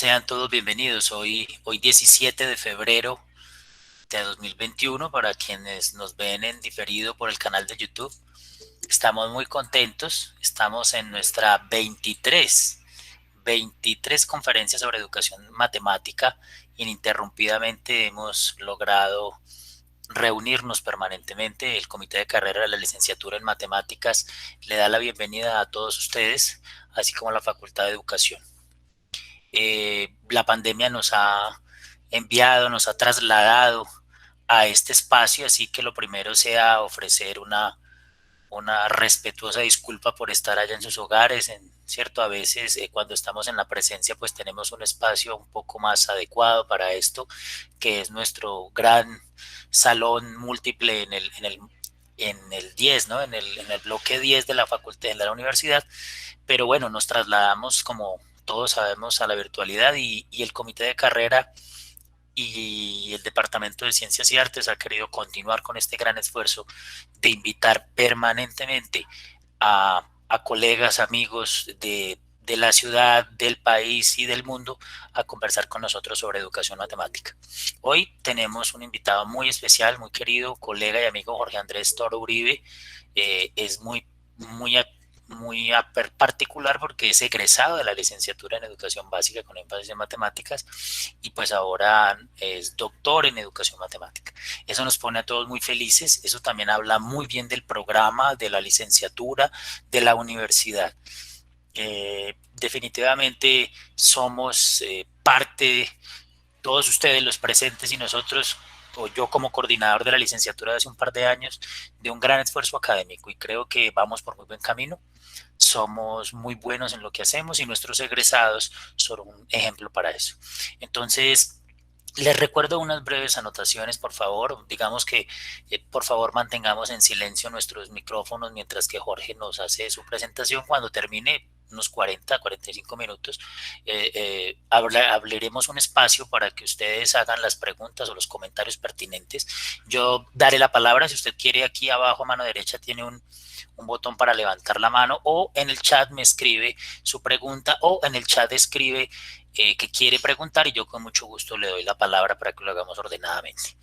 Sean todos bienvenidos. Hoy 17 de febrero de 2021, para quienes nos ven en diferido por el canal de YouTube. Estamos muy contentos. Estamos en nuestra 23 conferencias sobre educación matemática. Ininterrumpidamente hemos logrado reunirnos permanentemente. El comité de carrera de la licenciatura en matemáticas le da la bienvenida a todos ustedes, así como a la Facultad de Educación. La pandemia nos ha enviado, nos ha trasladado a este espacio, así que lo primero sea ofrecer una respetuosa disculpa por estar allá en sus hogares, ¿cierto? A veces cuando estamos en la presencia pues tenemos un espacio un poco más adecuado para esto, que es nuestro gran salón múltiple en el 10, ¿no? En el bloque 10 de la facultad, de la universidad, pero bueno, nos trasladamos, como todos sabemos, a la virtualidad, y el comité de carrera y el Departamento de Ciencias y Artes ha querido continuar con este gran esfuerzo de invitar permanentemente a colegas, amigos de la ciudad, del país y del mundo a conversar con nosotros sobre educación matemática. Hoy tenemos un invitado muy especial, muy querido, colega y amigo Jorge Andrés Toro Uribe. Es muy particular porque es egresado de la licenciatura en educación básica con énfasis en matemáticas, y pues ahora es doctor en educación matemática. Eso nos pone a todos muy felices. Eso también habla muy bien del programa, de la licenciatura, de la universidad. Definitivamente somos parte, todos ustedes los presentes y nosotros, o yo como coordinador de la licenciatura de hace un par de años, de un gran esfuerzo académico, y creo que vamos por muy buen camino. Somos muy buenos en lo que hacemos y nuestros egresados son un ejemplo para eso. Entonces, les recuerdo unas breves anotaciones, por favor. Digamos que, por favor, mantengamos en silencio nuestros micrófonos mientras que Jorge nos hace su presentación. Cuando termine, unos 45 minutos, hablaremos un espacio para que ustedes hagan las preguntas o los comentarios pertinentes. Yo daré la palabra. Si usted quiere, aquí abajo a mano derecha tiene un botón para levantar la mano, o en el chat me escribe su pregunta, o en el chat escribe que quiere preguntar, y yo con mucho gusto le doy la palabra para que lo hagamos ordenadamente.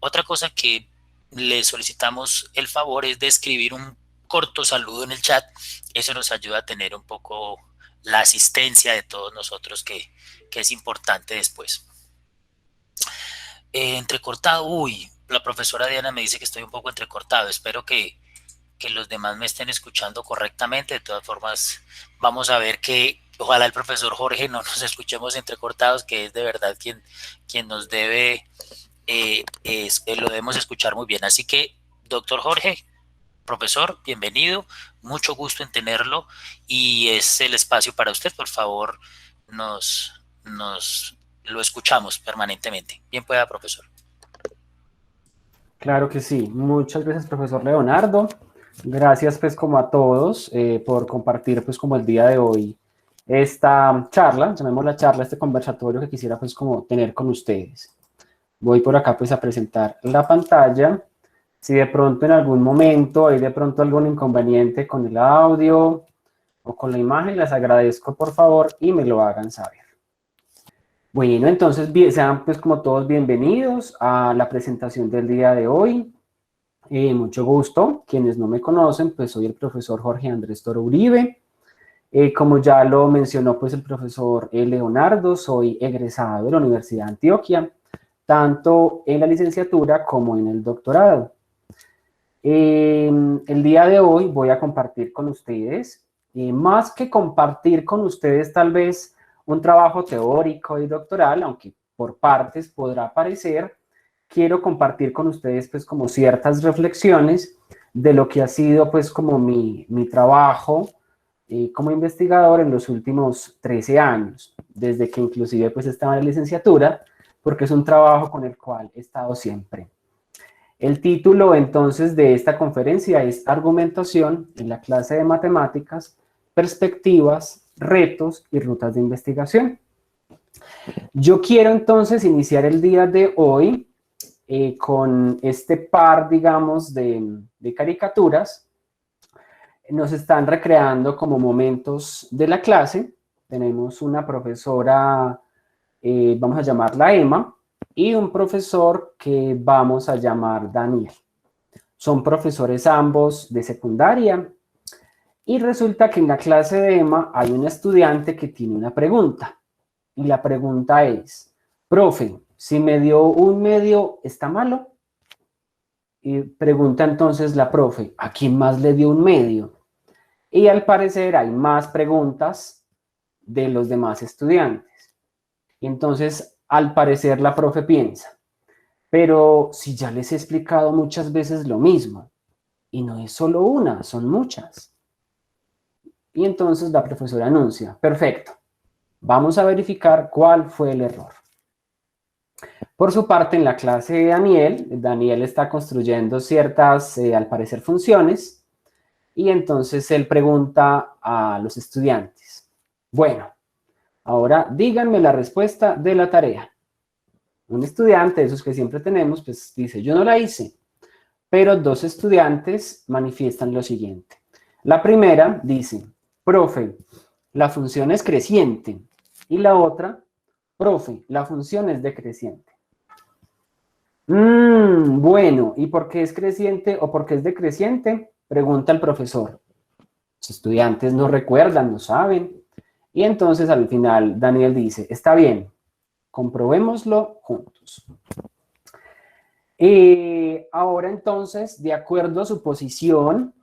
Otra cosa que le solicitamos el favor es de escribir un corto saludo en el chat. Eso nos ayuda a tener un poco la asistencia de todos nosotros, que es importante después. Entrecortado, uy, la profesora Diana me dice que estoy un poco entrecortado. Espero que los demás me estén escuchando correctamente. De todas formas, vamos a ver que ojalá el profesor Jorge no nos escuchemos entrecortados, que es de verdad quien nos debe, lo debemos escuchar muy bien. Así que, doctor Jorge, profesor, bienvenido, mucho gusto en tenerlo, y es el espacio para usted. Por favor, nos lo escuchamos permanentemente. Bien pueda, profesor. Claro que sí. Muchas gracias, profesor Leonardo. Gracias pues como a todos por compartir pues como el día de hoy esta charla, llamémosla charla, este conversatorio que quisiera pues como tener con ustedes. Voy por acá pues a presentar la pantalla. Si de pronto en algún momento hay de pronto algún inconveniente con el audio o con la imagen, les agradezco por favor y me lo hagan saber. Bueno, entonces sean pues como todos bienvenidos a la presentación del día de hoy. Mucho gusto. Quienes no me conocen, pues soy el profesor Jorge Andrés Toro Uribe. Como ya lo mencionó pues el profesor Leonardo, soy egresado de la Universidad de Antioquia, tanto en la licenciatura como en el doctorado. El día de hoy voy a compartir con ustedes, más que compartir con ustedes tal vez un trabajo teórico y doctoral, aunque por partes podrá parecer, quiero compartir con ustedes pues como ciertas reflexiones de lo que ha sido pues como mi trabajo como investigador en los últimos 13 años, desde que inclusive pues estaba en la licenciatura, porque es un trabajo con el cual he estado siempre. El título entonces de esta conferencia es Argumentación en la clase de matemáticas, perspectivas, retos y rutas de investigación. Yo quiero entonces iniciar el día de hoy con este par, digamos, de caricaturas. Nos están recreando como momentos de la clase. Tenemos una profesora vamos a llamarla Emma, y un profesor que vamos a llamar Daniel. Son profesores ambos de secundaria. Y resulta que en la clase de Emma hay un estudiante que tiene una pregunta. Y la pregunta es, profe, si me dio un medio, ¿está malo? Y pregunta entonces la profe, ¿a quién más le dio un medio? Y al parecer hay más preguntas de los demás estudiantes. Y entonces, al parecer, la profe piensa, pero si ya les he explicado muchas veces lo mismo, y no es solo una, son muchas. Y entonces la profesora anuncia, perfecto, vamos a verificar cuál fue el error. Por su parte, en la clase de Daniel, Daniel está construyendo ciertas, al parecer, funciones, y entonces él pregunta a los estudiantes, bueno, ahora díganme la respuesta de la tarea. Un estudiante, esos que siempre tenemos, pues dice, yo no la hice, pero dos estudiantes manifiestan lo siguiente. La primera dice, profe, la función es creciente, y la otra, profe, la función es decreciente. Bueno, ¿y por qué es creciente o por qué es decreciente? Pregunta el profesor. Los estudiantes no recuerdan, no saben. Y entonces al final Daniel dice, está bien, comprobémoslo juntos. Ahora entonces, de acuerdo a su posición,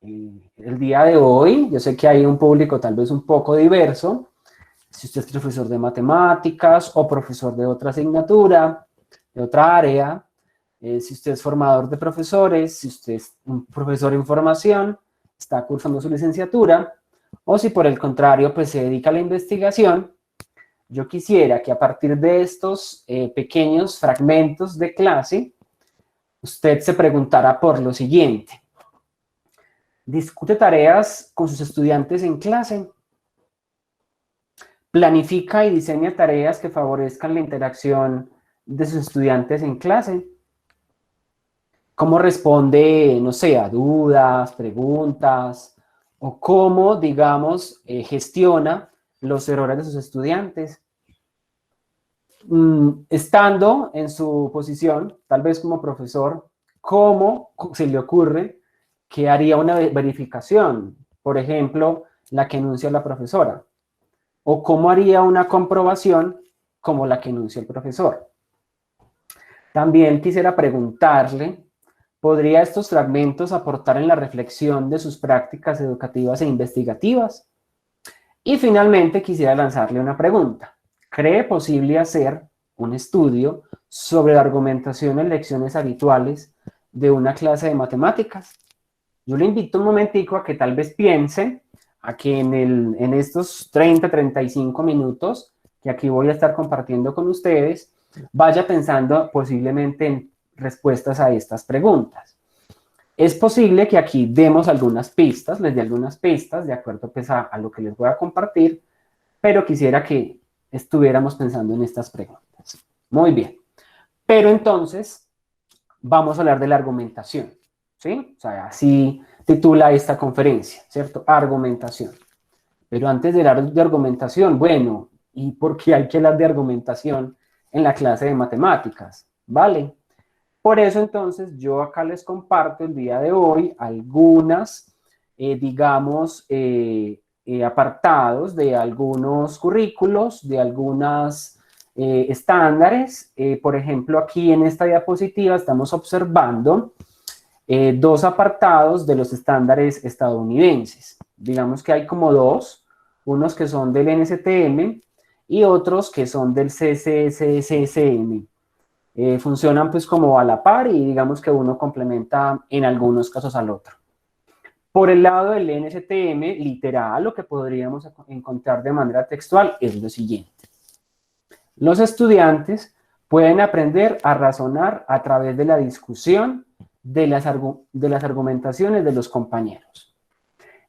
el día de hoy, yo sé que hay un público tal vez un poco diverso, si usted es profesor de matemáticas o profesor de otra asignatura, de otra área, si usted es formador de profesores, si usted es un profesor en formación, está cursando su licenciatura, o si por el contrario pues se dedica a la investigación, yo quisiera que a partir de estos pequeños fragmentos de clase, usted se preguntara por lo siguiente. ¿Discute tareas con sus estudiantes en clase? ¿Planifica y diseña tareas que favorezcan la interacción de sus estudiantes en clase? ¿Cómo responde, no sé, a dudas, preguntas? ¿O cómo, digamos, gestiona los errores de sus estudiantes? Estando en su posición, tal vez como profesor, ¿cómo se le ocurre que haría una verificación? Por ejemplo, la que enuncia la profesora. ¿O cómo haría una comprobación como la que enuncia el profesor? También quisiera preguntarle, ¿podría estos fragmentos aportar en la reflexión de sus prácticas educativas e investigativas? Y finalmente quisiera lanzarle una pregunta. ¿Cree posible hacer un estudio sobre la argumentación en lecciones habituales de una clase de matemáticas? Yo le invito un momentico a que tal vez piense a que en estos 35 minutos que aquí voy a estar compartiendo con ustedes, vaya pensando posiblemente en respuestas a estas preguntas. Es posible que aquí demos algunas pistas, les dé algunas pistas de acuerdo pues a lo que les voy a compartir, pero quisiera que estuviéramos pensando en estas preguntas. Muy bien. Pero entonces, vamos a hablar de la argumentación, ¿sí? O sea, así titula esta conferencia, ¿cierto? Argumentación. Pero antes de hablar de argumentación, bueno, ¿y por qué hay que hablar de argumentación en la clase de matemáticas? ¿Vale? Por eso entonces yo acá les comparto el día de hoy algunas, digamos, apartados de algunos currículos, de algunas estándares. Por ejemplo, aquí en esta diapositiva estamos observando dos apartados de los estándares estadounidenses. Digamos que hay como dos, unos que son del NSTM y otros que son del CCSSM. Funcionan pues como a la par y digamos que uno complementa en algunos casos al otro. Por el lado del NSTM, literal, lo que podríamos encontrar de manera textual es lo siguiente. Los estudiantes pueden aprender a razonar a través de la discusión de las argumentaciones de los compañeros.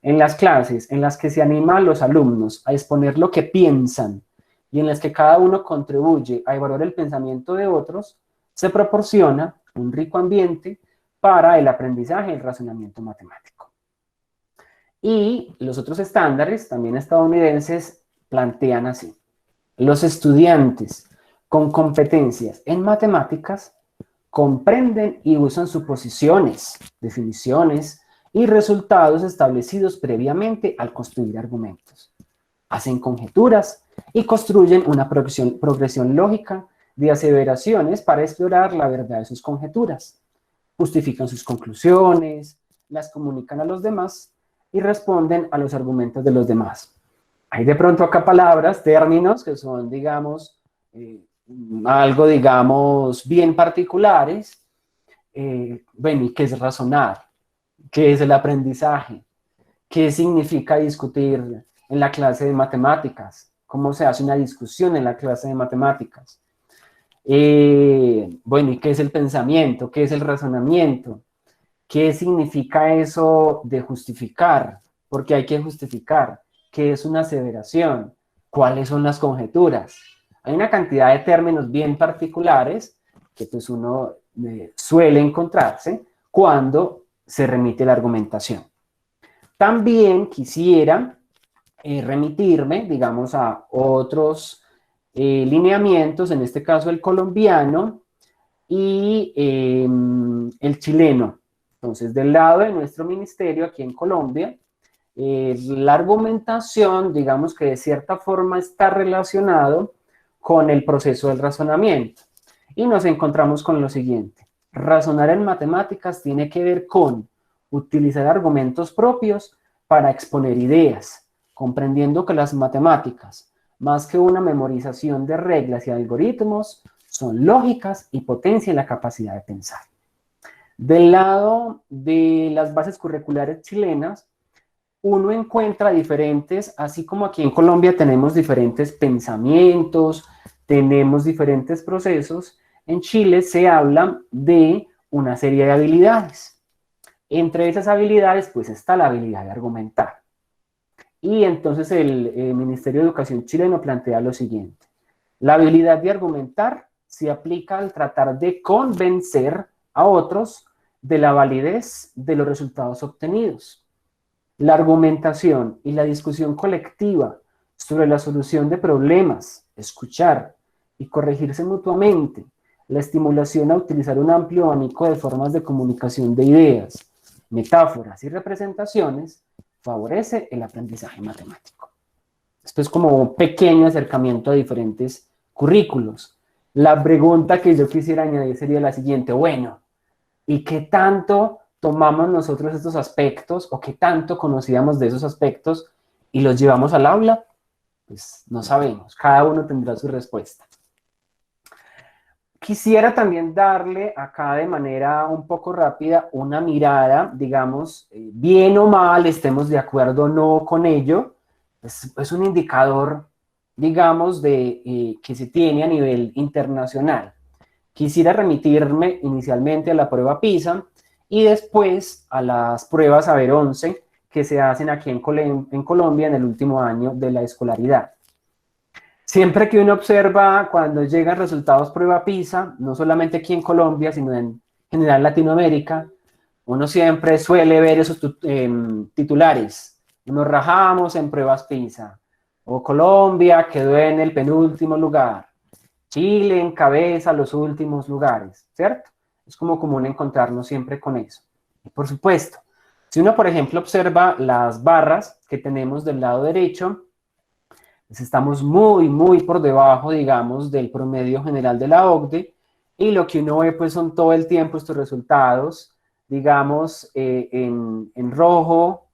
En las clases en las que se anima a los alumnos a exponer lo que piensan y en las que cada uno contribuye a evaluar el pensamiento de otros, se proporciona un rico ambiente para el aprendizaje y el razonamiento matemático. Y los otros estándares, también estadounidenses, plantean así. Los estudiantes con competencias en matemáticas comprenden y usan suposiciones, definiciones y resultados establecidos previamente al construir argumentos. Hacen conjeturas y construyen una progresión lógica de aseveraciones para explorar la verdad de sus conjeturas. Justifican sus conclusiones, las comunican a los demás y responden a los argumentos de los demás. Hay de pronto acá palabras, términos que son, digamos, algo, digamos, bien particulares. Bueno, ¿y qué es razonar? ¿Qué es el aprendizaje? ¿Qué significa discutir en la clase de matemáticas? ¿Cómo se hace una discusión en la clase de matemáticas? Bueno, ¿y qué es el pensamiento? ¿Qué es el razonamiento? ¿Qué significa eso de justificar? Porque hay que justificar. ¿Qué es una aseveración? ¿Cuáles son las conjeturas? Hay una cantidad de términos bien particulares que pues uno suele encontrarse cuando se remite la argumentación. También quisiera remitirme, digamos, a otros lineamientos, en este caso el colombiano y el chileno. Entonces, del lado de nuestro ministerio aquí en Colombia, la argumentación, digamos que de cierta forma está relacionado con el proceso del razonamiento. Y nos encontramos con lo siguiente. Razonar en matemáticas tiene que ver con utilizar argumentos propios para exponer ideas, comprendiendo que las matemáticas, más que una memorización de reglas y algoritmos, son lógicas y potencian la capacidad de pensar. Del lado de las bases curriculares chilenas, uno encuentra diferentes, así como aquí en Colombia tenemos diferentes pensamientos, tenemos diferentes procesos, en Chile se habla de una serie de habilidades. Entre esas habilidades, pues está la habilidad de argumentar. Y entonces el Ministerio de Educación chileno plantea lo siguiente. La habilidad de argumentar se aplica al tratar de convencer a otros de la validez de los resultados obtenidos. La argumentación y la discusión colectiva sobre la solución de problemas, escuchar y corregirse mutuamente, la estimulación a utilizar un amplio abanico de formas de comunicación de ideas, metáforas y representaciones, favorece el aprendizaje matemático. Esto es como un pequeño acercamiento a diferentes currículos. La pregunta que yo quisiera añadir sería la siguiente, bueno, ¿y qué tanto tomamos nosotros estos aspectos o qué tanto conocíamos de esos aspectos y los llevamos al aula? Pues no sabemos, cada uno tendrá su respuesta. Quisiera también darle acá de manera un poco rápida una mirada, digamos, bien o mal, estemos de acuerdo o no con ello, es un indicador, digamos, que se tiene a nivel internacional. Quisiera remitirme inicialmente a la prueba PISA y después a las pruebas Saber 11 que se hacen aquí en Colombia en el último año de la escolaridad. Siempre que uno observa cuando llegan resultados prueba PISA, no solamente aquí en Colombia, sino en general Latinoamérica, uno siempre suele ver esos titulares. Nos rajamos en pruebas PISA, o Colombia quedó en el penúltimo lugar, Chile encabeza los últimos lugares, ¿cierto? Es como común encontrarnos siempre con eso. Y por supuesto, si uno, por ejemplo, observa las barras que tenemos del lado derecho, pues estamos muy por debajo, digamos, del promedio general de la OCDE, y lo que uno ve, pues, son todo el tiempo estos resultados, digamos, en rojo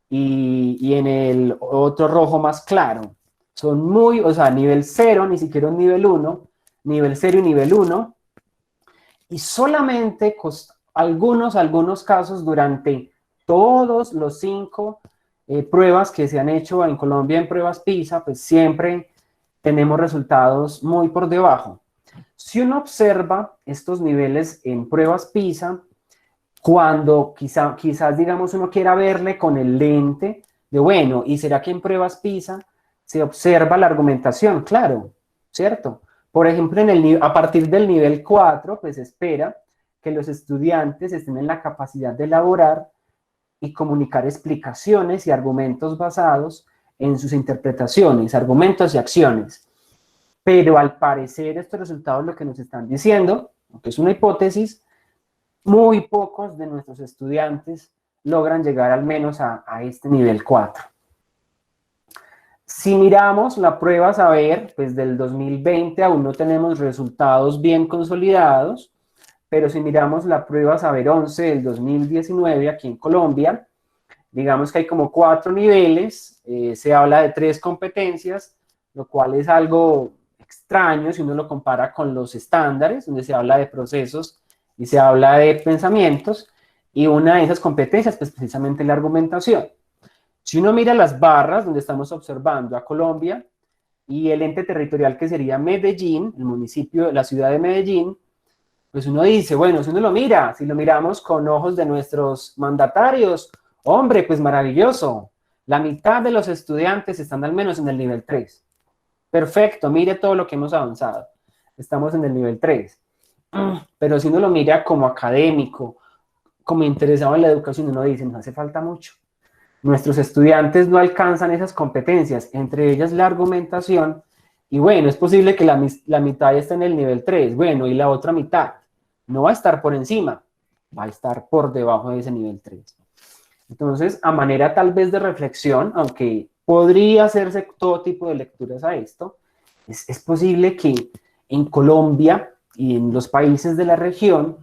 y en el otro rojo más claro. Son muy, o sea, nivel 0, ni siquiera un nivel 1, nivel 0 y nivel 1, y solamente algunos casos durante todos los 5 pruebas que se han hecho en Colombia en pruebas PISA, pues siempre tenemos resultados muy por debajo. Si uno observa estos niveles en pruebas PISA, cuando quizás digamos uno quiera verle con el lente de, bueno, ¿y será que en pruebas PISA se observa la argumentación? Claro, ¿cierto? Por ejemplo, a partir del nivel 4, pues se espera que los estudiantes estén en la capacidad de elaborar y comunicar explicaciones y argumentos basados en sus interpretaciones, argumentos y acciones. pero al parecer estos resultados lo que nos están diciendo, aunque es una hipótesis, muy pocos de nuestros estudiantes logran llegar al menos a este nivel 4. Si miramos la prueba Saber, pues del 2020 aún no tenemos resultados bien consolidados, pero si miramos la prueba Saber 11 del 2019 aquí en Colombia, digamos que hay como 4 niveles, se habla de 3 competencias, lo cual es algo extraño si uno lo compara con los estándares, donde se habla de procesos y se habla de pensamientos, y una de esas competencias, pues precisamente la argumentación. Si uno mira las barras donde estamos observando a Colombia y el ente territorial que sería Medellín, el municipio, la ciudad de Medellín, pues uno dice, bueno, si uno lo mira, si lo miramos con ojos de nuestros mandatarios, hombre, pues maravilloso. La mitad de los estudiantes están al menos en el nivel 3. Perfecto, mire todo lo que hemos avanzado. Estamos en el nivel 3. Pero si uno lo mira como académico, como interesado en la educación, uno dice, nos hace falta mucho. Nuestros estudiantes no alcanzan esas competencias, entre ellas la argumentación, y bueno, es posible que la mitad esté en el nivel 3, bueno, y la otra mitad no va a estar por encima, va a estar por debajo de ese nivel 3. Entonces, a manera tal vez de reflexión, aunque podría hacerse todo tipo de lecturas a esto, es posible que en Colombia y en los países de la región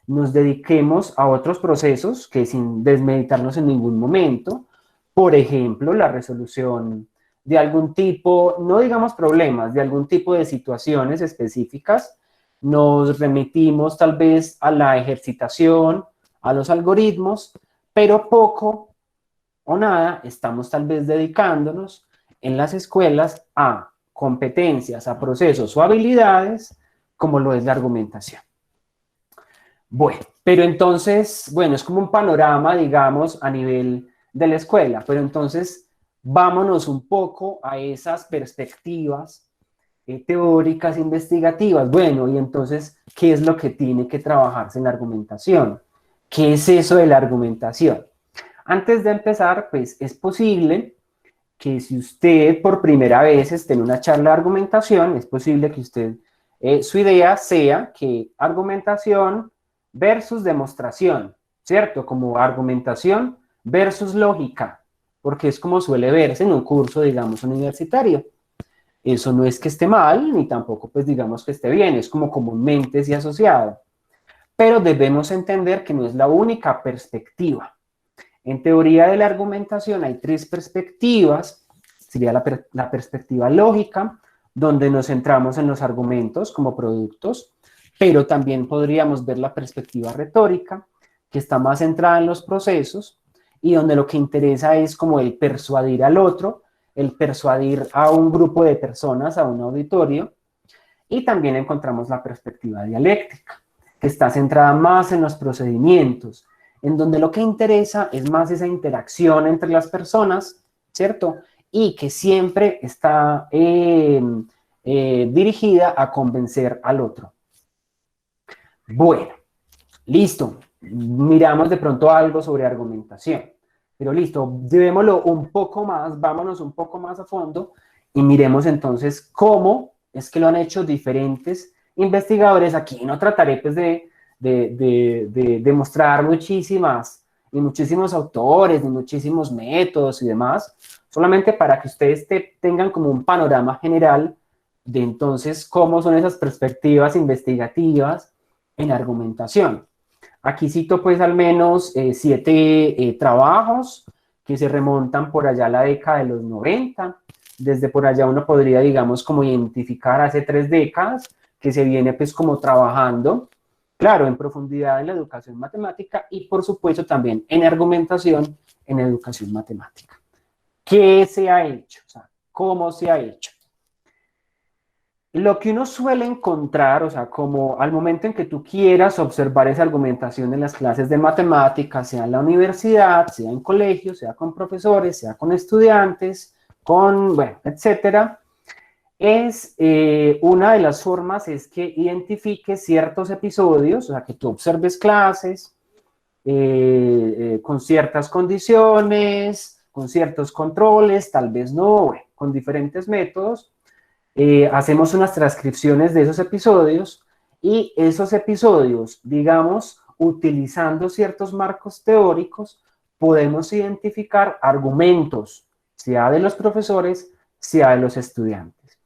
nos dediquemos a otros procesos que sin desmeditarnos en ningún momento, por ejemplo, la resolución de algún tipo, no digamos problemas, de algún tipo de situaciones específicas, nos remitimos tal vez a la ejercitación, a los algoritmos, pero poco o nada estamos tal vez dedicándonos en las escuelas a competencias, a procesos o habilidades como lo es la argumentación. Bueno, pero entonces, bueno, es como un panorama, digamos, a nivel de la escuela, pero entonces vámonos un poco a esas perspectivas teóricas, investigativas. Bueno, y entonces, ¿qué es lo que tiene que trabajarse en la argumentación? ¿Qué es eso de la argumentación? Antes de empezar, pues es posible que si usted por primera vez esté en una charla de argumentación, es posible que usted, su idea sea que argumentación versus demostración, ¿cierto? Como argumentación versus lógica, porque es como suele verse en un curso, digamos, universitario. Eso no es que esté mal, ni tampoco, pues, digamos que esté bien, es como comúnmente se ha asociado. Pero debemos entender que no es la única perspectiva. En teoría de la argumentación hay 3 perspectivas. Sería la perspectiva lógica, donde nos centramos en los argumentos como productos, pero también podríamos ver la perspectiva retórica, que está más centrada en los procesos y donde lo que interesa es como el persuadir al otro, el persuadir a un grupo de personas, a un auditorio. Y también encontramos la perspectiva dialéctica, que está centrada más en los procedimientos, en donde lo que interesa es más esa interacción entre las personas, ¿cierto? Y que siempre está dirigida a convencer al otro. Bueno, listo. Miramos de pronto algo sobre argumentación. Pero listo, llevémoslo un poco más, vámonos un poco más a fondo y miremos entonces cómo es que lo han hecho diferentes investigadores. Aquí no trataré pues de mostrar muchísimos autores, ni muchísimos métodos y demás, solamente para que ustedes tengan como un panorama general de entonces cómo son esas perspectivas investigativas en argumentación. Aquí cito pues al menos 7 trabajos que se remontan por allá a la década de los 90. Desde por allá uno podría, digamos, como identificar hace 3 décadas que se viene pues como trabajando, claro, en profundidad en la educación matemática y por supuesto también en argumentación en educación matemática. ¿Qué se ha hecho? O sea, ¿cómo se ha hecho? Lo que uno suele encontrar, o sea, como al momento en que tú quieras observar esa argumentación en las clases de matemáticas, sea en la universidad, sea en colegio, sea con profesores, sea con estudiantes, bueno, etcétera, es una de las formas es que identifiques ciertos episodios, o sea, que tú observes clases con ciertas condiciones, con ciertos controles, tal vez no, bueno, con diferentes métodos, hacemos unas transcripciones de esos episodios y esos episodios, digamos, utilizando ciertos marcos teóricos, podemos identificar argumentos, sea de los profesores, sea de los estudiantes.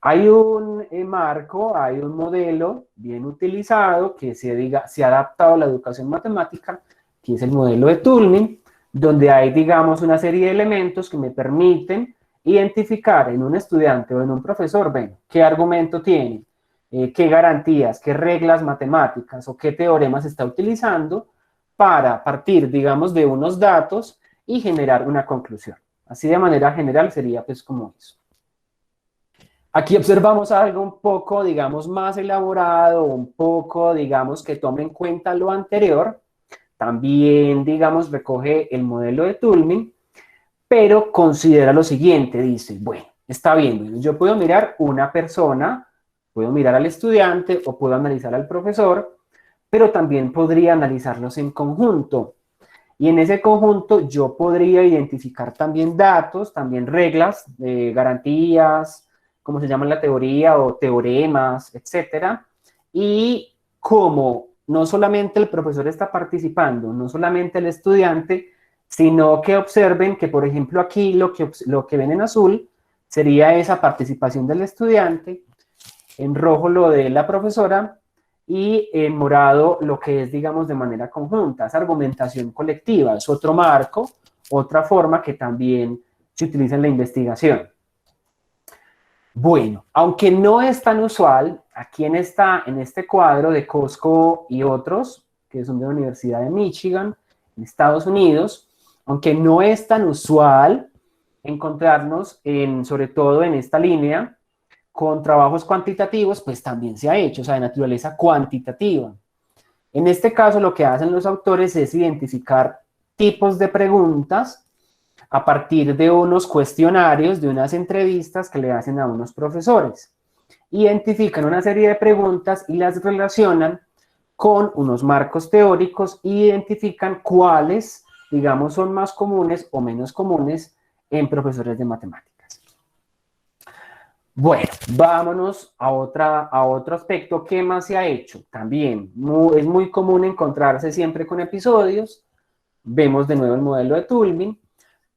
Hay un marco, hay un modelo bien utilizado que se ha adaptado a la educación matemática, que es el modelo de Turing, donde hay, digamos, una serie de elementos que me permiten identificar en un estudiante o en un profesor, bueno, qué argumento tiene, qué garantías, qué reglas matemáticas o qué teoremas está utilizando para partir, digamos, de unos datos y generar una conclusión. Así de manera general sería pues como eso. Aquí observamos algo un poco, digamos, más elaborado, un poco, digamos, que tome en cuenta lo anterior. También, digamos, recoge el modelo de Turing, pero considera lo siguiente, dice, bueno, está bien, yo puedo mirar una persona, puedo mirar al estudiante o puedo analizar al profesor, pero también podría analizarlos en conjunto. Y en ese conjunto yo podría identificar también datos, también reglas, garantías, como se llama en la teoría, o teoremas, etcétera. Y como no solamente el profesor está participando, no solamente el estudiante, sino que observen que, por ejemplo, aquí lo que ven en azul sería esa participación del estudiante, en rojo lo de la profesora, y en morado lo que es, digamos, de manera conjunta, es argumentación colectiva, es otro marco, otra forma que también se utiliza en la investigación. Bueno, aunque no es tan usual, aquí en este cuadro de Costco y otros, que son de la Universidad de Michigan, en Estados Unidos, aunque no es tan usual encontrarnos, sobre todo en esta línea, con trabajos cuantitativos, pues también se ha hecho, o sea, de naturaleza cuantitativa. En este caso, lo que hacen los autores es identificar tipos de preguntas a partir de unos cuestionarios, de unas entrevistas que le hacen a unos profesores. Identifican una serie de preguntas y las relacionan con unos marcos teóricos e identifican cuáles, digamos, son más comunes o menos comunes en profesores de matemáticas. Bueno, vámonos a otro aspecto. ¿Qué más se ha hecho? También es muy común encontrarse siempre con episodios. Vemos de nuevo el modelo de Turing,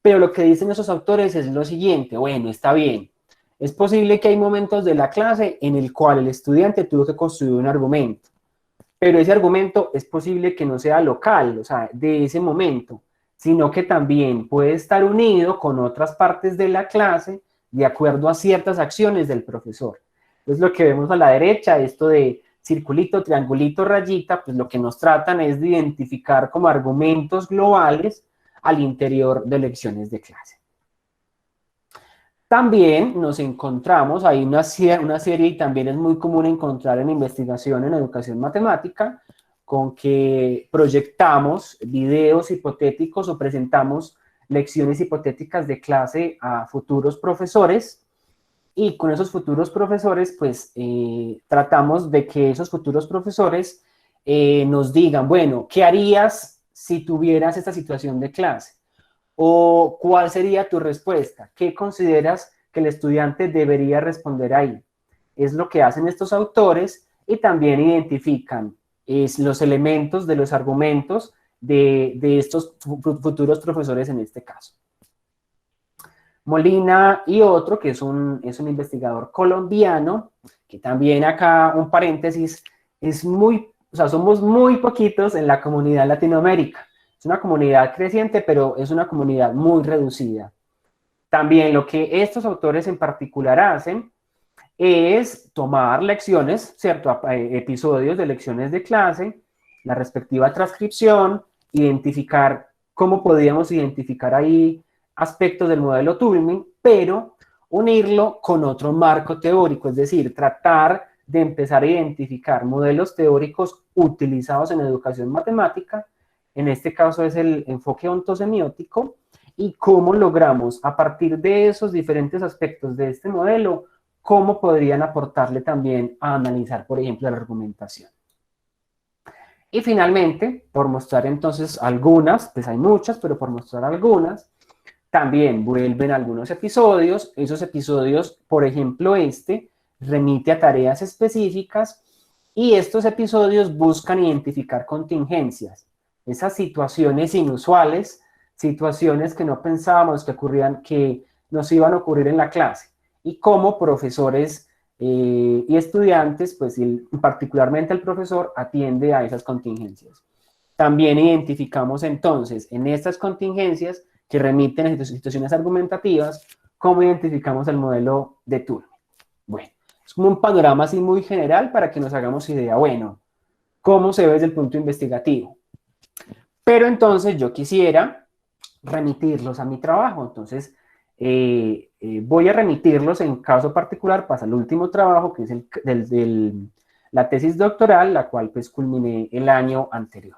pero lo que dicen esos autores es lo siguiente. Bueno, está bien. Es posible que hay momentos de la clase en el cual el estudiante tuvo que construir un argumento, pero ese argumento es posible que no sea local, o sea, de ese momento, sino que también puede estar unido con otras partes de la clase de acuerdo a ciertas acciones del profesor. Entonces, lo que vemos a la derecha, esto de circulito, triangulito, rayita, pues lo que nos tratan es de identificar como argumentos globales al interior de lecciones de clase. También nos encontramos, hay una serie y también es muy común encontrar en investigación en educación matemática, con que proyectamos videos hipotéticos o presentamos lecciones hipotéticas de clase a futuros profesores, y con esos futuros profesores pues tratamos de que esos futuros profesores nos digan, bueno, ¿qué harías si tuvieras esta situación de clase? ¿O cuál sería tu respuesta? ¿Qué consideras que el estudiante debería responder ahí? Es lo que hacen estos autores, y también identifican los elementos de los argumentos de estos futuros profesores en este caso. Molina y otro, que es un investigador colombiano, que también acá, un paréntesis, somos muy poquitos en la comunidad Latinoamérica. Es una comunidad creciente, pero es una comunidad muy reducida. También lo que estos autores en particular hacen es tomar lecciones, ¿cierto? Episodios de lecciones de clase, la respectiva transcripción, identificar cómo podíamos identificar ahí aspectos del modelo Turing, pero unirlo con otro marco teórico, es decir, tratar de empezar a identificar modelos teóricos utilizados en educación matemática. En este caso es el enfoque ontosemiótico, y cómo logramos, a partir de esos diferentes aspectos de este modelo, cómo podrían aportarle también a analizar, por ejemplo, la argumentación. Y finalmente, por mostrar entonces algunas, pues hay muchas, pero por mostrar algunas, También vuelven algunos episodios, esos episodios, por ejemplo, remite a tareas específicas y estos episodios buscan identificar contingencias, esas situaciones inusuales, situaciones que no pensábamos que ocurrían, que nos iban a ocurrir en la clase y como profesores y estudiantes, pues particularmente el profesor atiende a esas contingencias. También identificamos entonces en estas contingencias que remiten a situaciones argumentativas, cómo identificamos el modelo de Turner. Bueno, es como un panorama así muy general para que nos hagamos idea, bueno, cómo se ve desde el punto investigativo. Pero entonces yo quisiera remitirlos a mi trabajo, entonces voy a remitirlos en caso particular, pasa el último trabajo, que es la tesis doctoral, la cual pues culminé el año anterior.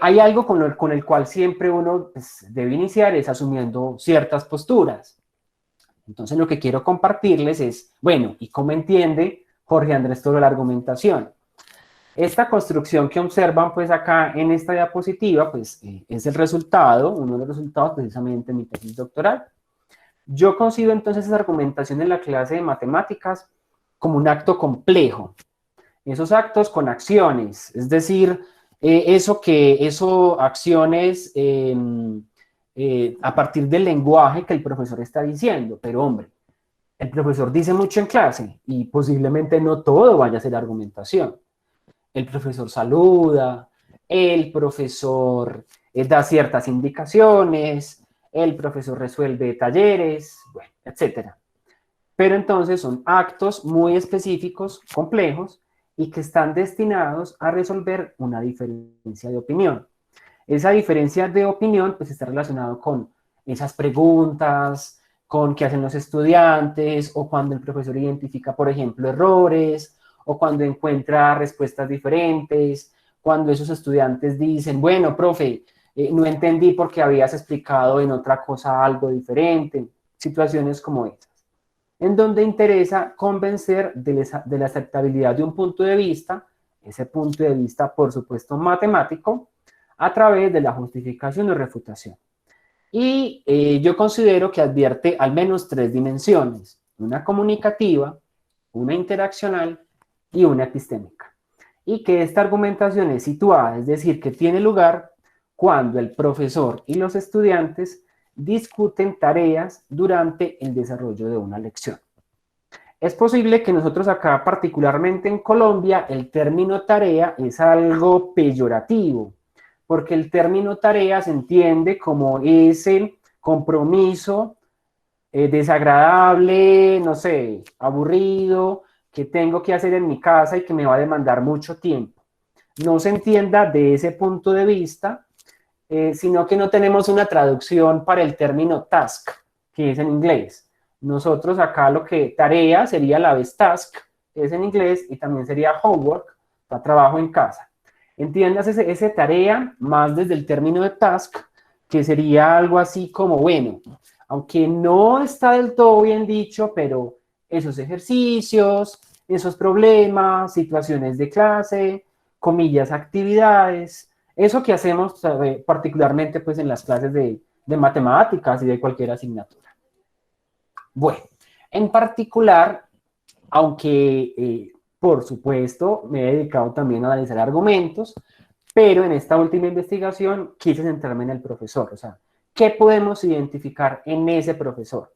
Hay algo con el cual siempre uno pues, debe iniciar, es asumiendo ciertas posturas. Entonces lo que quiero compartirles es, bueno, ¿y cómo entiende Jorge Andrés Toro la argumentación? Esta construcción que observan pues acá en esta diapositiva, pues es el resultado, uno de los resultados precisamente de mi tesis doctoral. Yo concibo entonces esa argumentación en la clase de matemáticas como un acto complejo. Esos actos con acciones, es decir, acciones a partir del lenguaje que el profesor está diciendo, pero hombre, el profesor dice mucho en clase y posiblemente no todo vaya a ser argumentación. El profesor saluda, el profesor da ciertas indicaciones, el profesor resuelve talleres, bueno, etc. Pero entonces son actos muy específicos, complejos, y que están destinados a resolver una diferencia de opinión. Esa diferencia de opinión pues está relacionado con esas preguntas, con qué hacen los estudiantes, o cuando el profesor identifica, por ejemplo, errores, o cuando encuentra respuestas diferentes, cuando esos estudiantes dicen, bueno, profe, no entendí porque habías explicado en otra cosa algo diferente, situaciones como esas, en donde interesa convencer de la aceptabilidad de un punto de vista, ese punto de vista, por supuesto, matemático, a través de la justificación o refutación. Y yo considero que advierte al menos 3 dimensiones, una comunicativa, una interaccional y una epistémica. Y que esta argumentación es situada, es decir, que tiene lugar cuando el profesor y los estudiantes discuten tareas durante el desarrollo de una lección. Es posible que nosotros acá, particularmente en Colombia, el término tarea es algo peyorativo, porque el término tarea se entiende como ese compromiso desagradable, no sé, aburrido, que tengo que hacer en mi casa y que me va a demandar mucho tiempo. No se entienda de ese punto de vista, sino que no tenemos una traducción para el término task, que es en inglés. Nosotros acá lo que tarea sería la vez task, que es en inglés, y también sería homework, para trabajo en casa. Entiendas ese tarea más desde el término de task, que sería algo así como, bueno, aunque no está del todo bien dicho, pero esos ejercicios, esos problemas, situaciones de clase, comillas, actividades, eso que hacemos particularmente pues en las clases de matemáticas y de cualquier asignatura. Bueno, en particular, aunque por supuesto me he dedicado también a analizar argumentos, pero en esta última investigación quise centrarme en el profesor, o sea, ¿qué podemos identificar en ese profesor?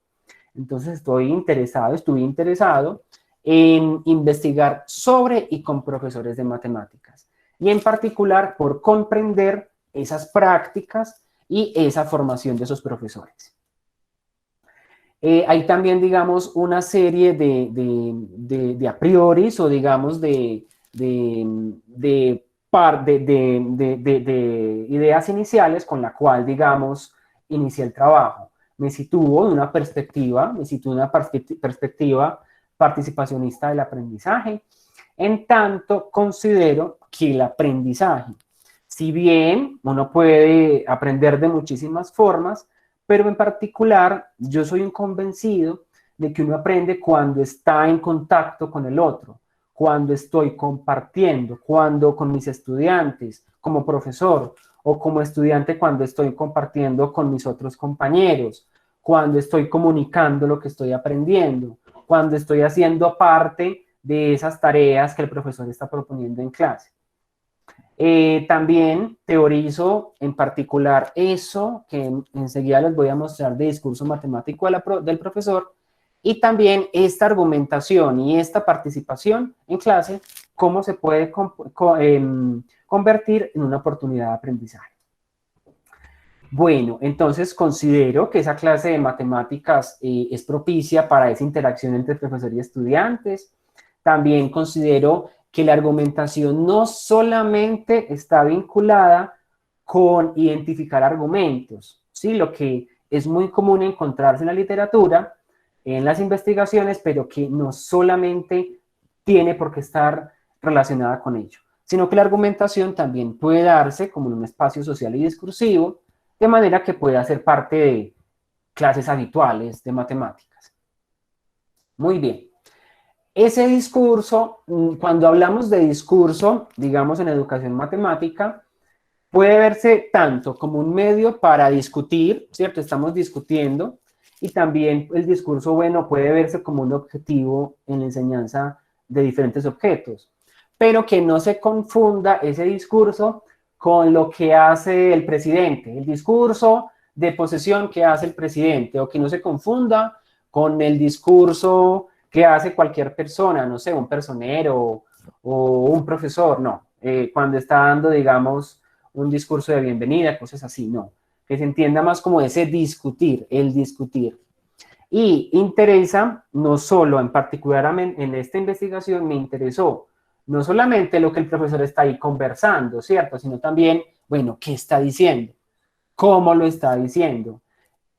Entonces estuve interesado en investigar sobre y con profesores de matemáticas, y en particular por comprender esas prácticas y esa formación de esos profesores. Hay también, digamos, una serie de a prioris o, digamos, de ideas iniciales con la cual, digamos, inicié el trabajo. Me sitúo en una perspectiva, participacionista del aprendizaje, en tanto considero que el aprendizaje, si bien uno puede aprender de muchísimas formas, pero en particular yo soy un convencido de que uno aprende cuando está en contacto con el otro, cuando estoy compartiendo, cuando con mis estudiantes, como profesor, o como estudiante cuando estoy compartiendo con mis otros compañeros, cuando estoy comunicando lo que estoy aprendiendo, cuando estoy haciendo parte de esas tareas que el profesor está proponiendo en clase. También teorizo en particular eso que enseguida les voy a mostrar de discurso matemático del profesor, y también esta argumentación y esta participación en clase, cómo se puede convertir en una oportunidad de aprendizaje. Bueno, entonces considero que esa clase de matemáticas es propicia para esa interacción entre profesor y estudiantes. También considero que la argumentación no solamente está vinculada con identificar argumentos, ¿sí? Lo que es muy común encontrarse en la literatura, en las investigaciones, pero que no solamente tiene por qué estar relacionada con ello, sino que la argumentación también puede darse como en un espacio social y discursivo, de manera que pueda ser parte de clases habituales de matemáticas. Muy bien. Ese discurso, cuando hablamos de discurso, digamos en educación matemática, puede verse tanto como un medio para discutir, ¿cierto? Estamos discutiendo, y también el discurso, bueno, puede verse como un objetivo en la enseñanza de diferentes objetos, pero que no se confunda ese discurso con lo que hace el presidente, el discurso de posesión que hace el presidente, o que no se confunda con el discurso que hace cualquier persona, no sé, un personero o un profesor, no. Cuando está dando, digamos, un discurso de bienvenida, cosas así, no. Que se entienda más como ese discutir, el discutir. Y interesa, no solo en particular en esta investigación, me interesó no solamente lo que el profesor está ahí conversando, ¿cierto? Sino también, bueno, ¿qué está diciendo? ¿Cómo lo está diciendo?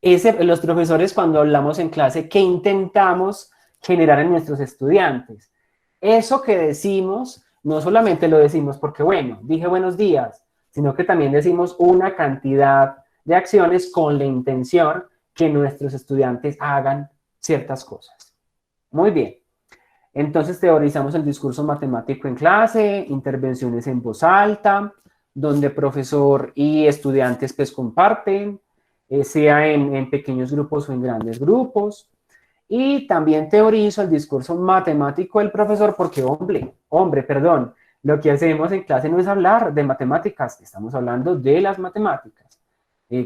Los profesores, cuando hablamos en clase, ¿qué intentamos generar en nuestros estudiantes? Eso que decimos, no solamente lo decimos porque, bueno, dije buenos días, sino que también decimos una cantidad de acciones con la intención que nuestros estudiantes hagan ciertas cosas. Muy bien. Entonces teorizamos el discurso matemático en clase, intervenciones en voz alta, donde profesor y estudiantes pues comparten, sea en pequeños grupos o en grandes grupos. Y también teorizo el discurso matemático del profesor porque, perdón, lo que hacemos en clase no es hablar de matemáticas, estamos hablando de las matemáticas,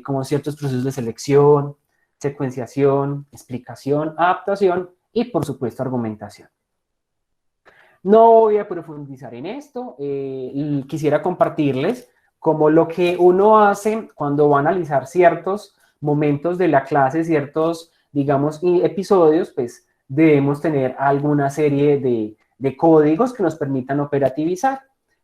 como ciertos procesos de selección, secuenciación, explicación, adaptación y, por supuesto, argumentación. No voy a profundizar en esto, quisiera compartirles como lo que uno hace cuando va a analizar ciertos momentos de la clase, ciertos, digamos, episodios, pues debemos tener alguna serie de códigos que nos permitan operativizar.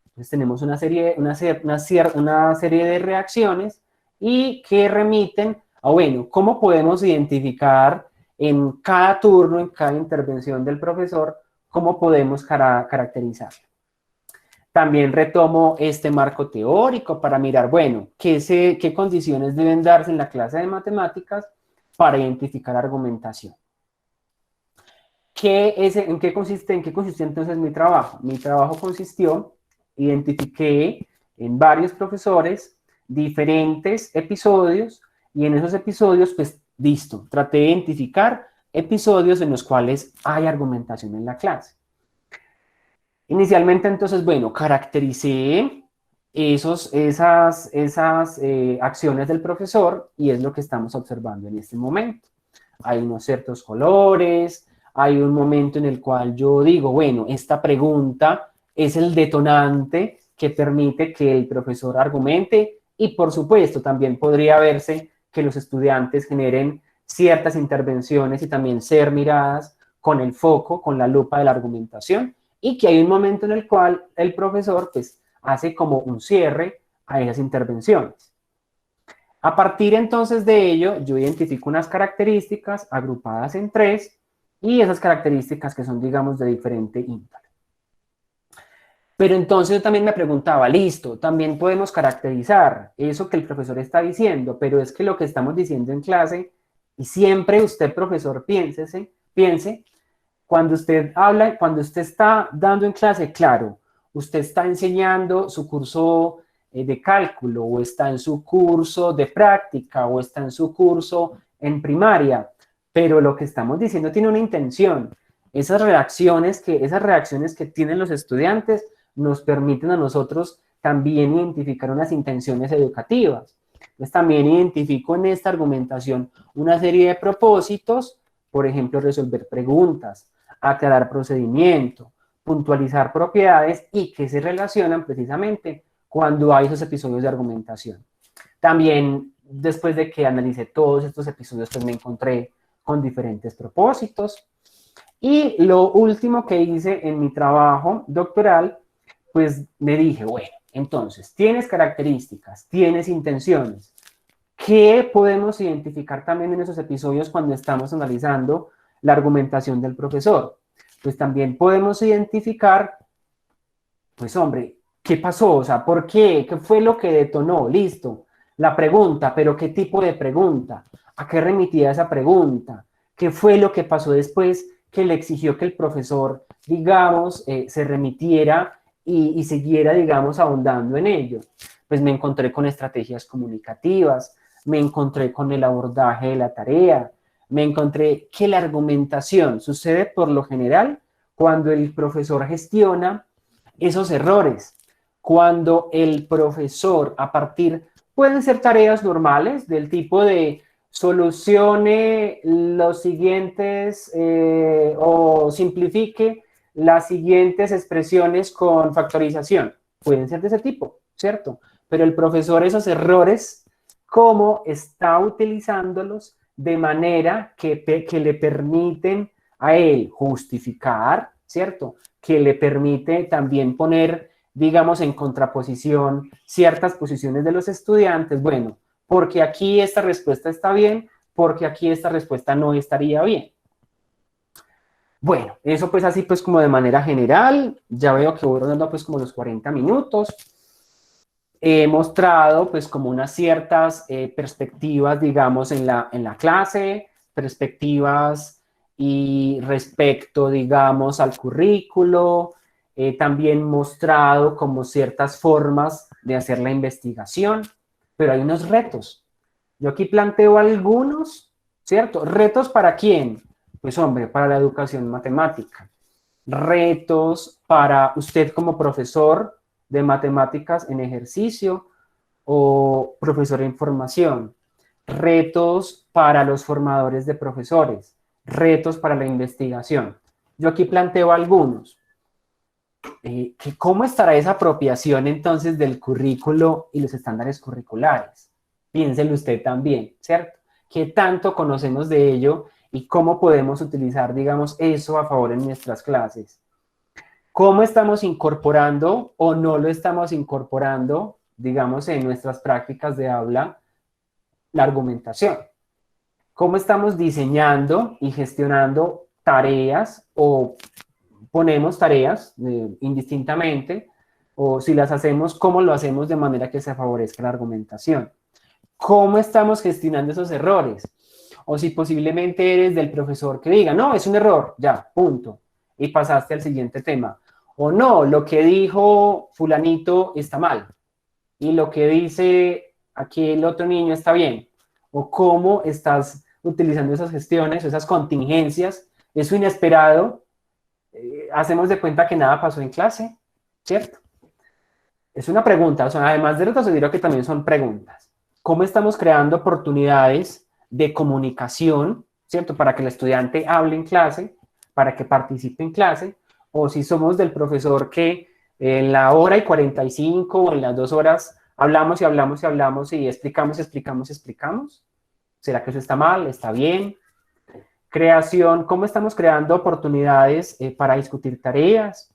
Entonces tenemos una serie de reacciones y que remiten a, bueno, cómo podemos identificar en cada turno, en cada intervención del profesor, cómo podemos caracterizarlo. También retomo este marco teórico para mirar, bueno, qué condiciones deben darse en la clase de matemáticas para identificar argumentación. ¿En qué consiste entonces mi trabajo? Mi trabajo consistió, identifiqué en varios profesores diferentes episodios, y en esos episodios, pues, listo, traté de identificar episodios en los cuales hay argumentación en la clase. Inicialmente, entonces, bueno, caractericé esas acciones del profesor, y es lo que estamos observando en este momento. Hay unos ciertos colores, hay un momento en el cual yo digo, bueno, esta pregunta es el detonante que permite que el profesor argumente, y por supuesto también podría verse que los estudiantes generen ciertas intervenciones y también ser miradas con el foco, con la lupa de la argumentación, y que hay un momento en el cual el profesor pues hace como un cierre a esas intervenciones. A partir entonces de ello, yo identifico unas características agrupadas en 3, y esas características que son, digamos, de diferente índole. Pero entonces yo también me preguntaba, listo, también podemos caracterizar eso que el profesor está diciendo, pero es que lo que estamos diciendo en clase, y siempre usted, profesor, piense, cuando usted habla, cuando usted está dando en clase, claro, usted está enseñando su curso de cálculo, o está en su curso de práctica, o está en su curso en primaria, pero lo que estamos diciendo tiene una intención. Esas reacciones que tienen los estudiantes nos permiten a nosotros también identificar unas intenciones educativas. Entonces también identifico en esta argumentación una serie de propósitos, por ejemplo, resolver preguntas, aclarar procedimiento, puntualizar propiedades y que se relacionan precisamente cuando hay esos episodios de argumentación. También, después de que analicé todos estos episodios, pues me encontré con diferentes propósitos. Y lo último que hice en mi trabajo doctoral, pues me dije, bueno, entonces, tienes características, tienes intenciones. ¿Qué podemos identificar también en esos episodios cuando estamos analizando la argumentación del profesor? Pues también podemos identificar, pues hombre, ¿qué pasó? O sea, ¿por qué? ¿Qué fue lo que detonó? Listo. La pregunta, pero ¿qué tipo de pregunta? ¿A qué remitía esa pregunta? ¿Qué fue lo que pasó después que le exigió que el profesor, digamos, se remitiera y siguiera, digamos, ahondando en ello? Pues me encontré con estrategias comunicativas, me encontré con el abordaje de la tarea, me encontré que la argumentación sucede por lo general cuando el profesor gestiona esos errores, cuando el profesor a partir, pueden ser tareas normales del tipo de solucione los siguientes o simplifique las siguientes expresiones con factorización. Pueden ser de ese tipo, ¿cierto? Pero el profesor esos errores, ¿cómo está utilizándolos de manera que le permiten a él justificar, ¿cierto? Que le permite también poner, digamos, en contraposición ciertas posiciones de los estudiantes. Bueno, porque aquí esta respuesta está bien, porque aquí esta respuesta no estaría bien. Bueno, eso pues así pues como de manera general. Ya veo que voy rondando pues como los 40 minutos. He mostrado pues como unas ciertas perspectivas, digamos, en la clase, perspectivas y respecto, digamos, al currículo. También mostrado como ciertas formas de hacer la investigación, pero hay unos retos. Yo aquí planteo algunos, ¿cierto? ¿Retos para quién? Pues hombre, para la educación matemática. Retos para usted como profesor de matemáticas en ejercicio o profesor en formación. Retos para los formadores de profesores. Retos para la investigación. Yo aquí planteo algunos. ¿Cómo estará esa apropiación entonces del currículo y los estándares curriculares? Piénselo usted también, ¿cierto? ¿Qué tanto conocemos de ello y cómo podemos utilizar, digamos, eso a favor en nuestras clases? ¿Cómo estamos incorporando o no lo estamos incorporando, digamos, en nuestras prácticas de aula, la argumentación? ¿Cómo estamos diseñando y gestionando tareas o ponemos tareas indistintamente, o si las hacemos, cómo lo hacemos de manera que se favorezca la argumentación? ¿Cómo estamos gestionando esos errores? O si posiblemente eres del profesor que diga, no, es un error, ya, punto, y pasaste al siguiente tema. O no, lo que dijo fulanito está mal, y lo que dice aquí el otro niño está bien. O cómo estás utilizando esas gestiones, esas contingencias, eso inesperado, hacemos de cuenta que nada pasó en clase, ¿cierto? Es una pregunta, o sea, además de retos, diré que también son preguntas. ¿Cómo estamos creando oportunidades de comunicación, ¿cierto? Para que el estudiante hable en clase, para que participe en clase, o si somos del profesor que en la hora y 45 o en las 2 horas hablamos y hablamos y hablamos y explicamos, explicamos, explicamos. ¿Será que eso está mal? ¿Está bien? Creación, ¿cómo estamos creando oportunidades para discutir tareas?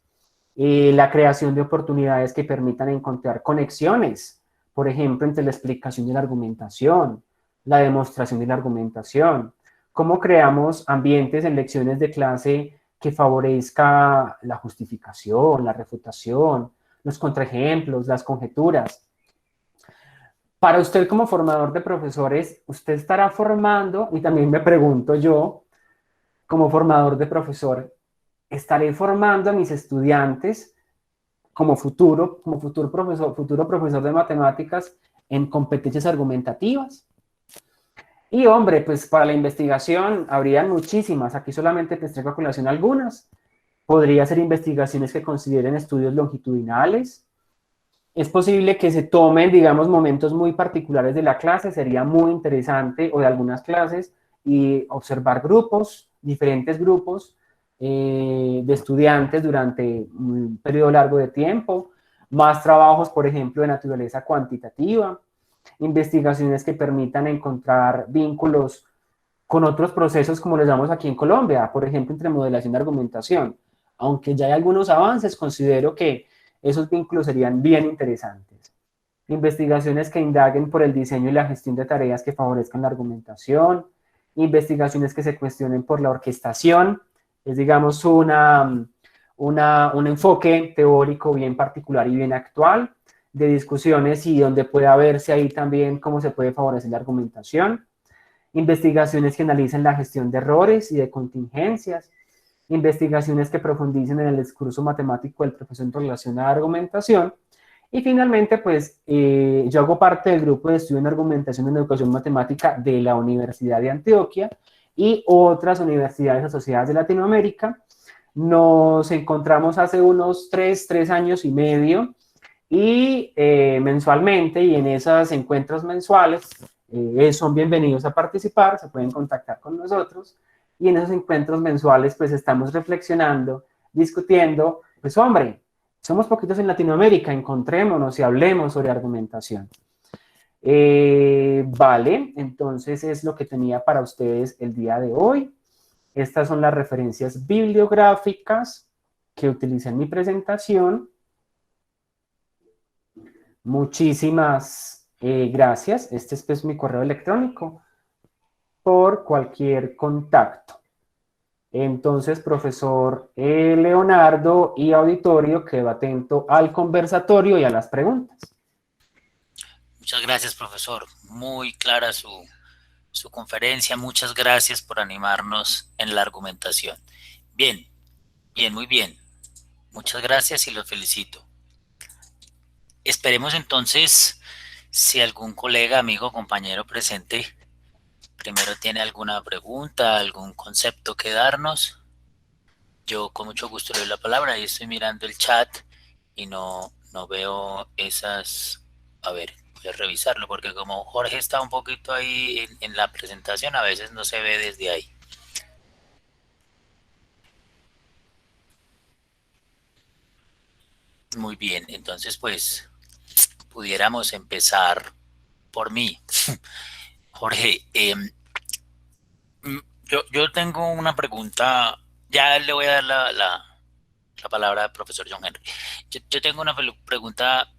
La creación de oportunidades que permitan encontrar conexiones, por ejemplo, entre la explicación y la argumentación, la demostración y la argumentación. ¿Cómo creamos ambientes en lecciones de clase que favorezca la justificación, la refutación, los contraejemplos, las conjeturas? Para usted como formador de profesores, usted estará formando, y también me pregunto yo, como formador de profesor, ¿estaré formando a mis estudiantes como futuro profesor de matemáticas en competencias argumentativas. Y hombre, pues para la investigación habrían muchísimas, aquí solamente te traigo a colación algunas. Podría ser investigaciones que consideren estudios longitudinales. Es posible que se tomen, digamos, momentos muy particulares de la clase, sería muy interesante, o de algunas clases, y observar grupos, diferentes grupos de estudiantes durante un periodo largo de tiempo, más trabajos, por ejemplo, de naturaleza cuantitativa, investigaciones que permitan encontrar vínculos con otros procesos como les llamamos aquí en Colombia, por ejemplo, entre modelación y argumentación. Aunque ya hay algunos avances, considero que esos vínculos serían bien interesantes. Investigaciones que indaguen por el diseño y la gestión de tareas que favorezcan la argumentación, investigaciones que se cuestionen por la orquestación, es digamos un enfoque teórico bien particular y bien actual, de discusiones y donde pueda verse ahí también cómo se puede favorecer la argumentación, investigaciones que analicen la gestión de errores y de contingencias, investigaciones que profundicen en el discurso matemático del profesor en relación a la argumentación, y finalmente, pues, yo hago parte del grupo de estudio en argumentación en educación matemática de la Universidad de Antioquia y otras universidades asociadas de Latinoamérica. Nos encontramos hace unos 3 años y medio y mensualmente, y en esos encuentros mensuales son bienvenidos a participar, se pueden contactar con nosotros, y en esos encuentros mensuales pues estamos reflexionando, discutiendo, pues hombre, somos poquitos en Latinoamérica, encontrémonos y hablemos sobre argumentación. Vale, entonces es lo que tenía para ustedes el día de hoy. Estas son las referencias bibliográficas que utilicé en mi presentación. Muchísimas gracias. Este es pues mi correo electrónico por cualquier contacto. Entonces, profesor Leonardo y auditorio, quedo atento al conversatorio y a las preguntas. Muchas gracias, profesor. Muy clara su conferencia. Muchas gracias por animarnos en la argumentación. Bien, muy bien. Muchas gracias y los felicito. Esperemos entonces si algún colega, amigo, compañero presente primero tiene alguna pregunta, algún concepto que darnos. Yo con mucho gusto le doy la palabra. Ahí estoy mirando el chat y no veo esas. A ver, voy a revisarlo porque como Jorge está un poquito ahí en la presentación, a veces no se ve desde ahí. Muy bien, entonces pues pudiéramos empezar por mí. Jorge, yo tengo una pregunta, ya le voy a dar la palabra al profesor John Henry. Yo tengo una pregunta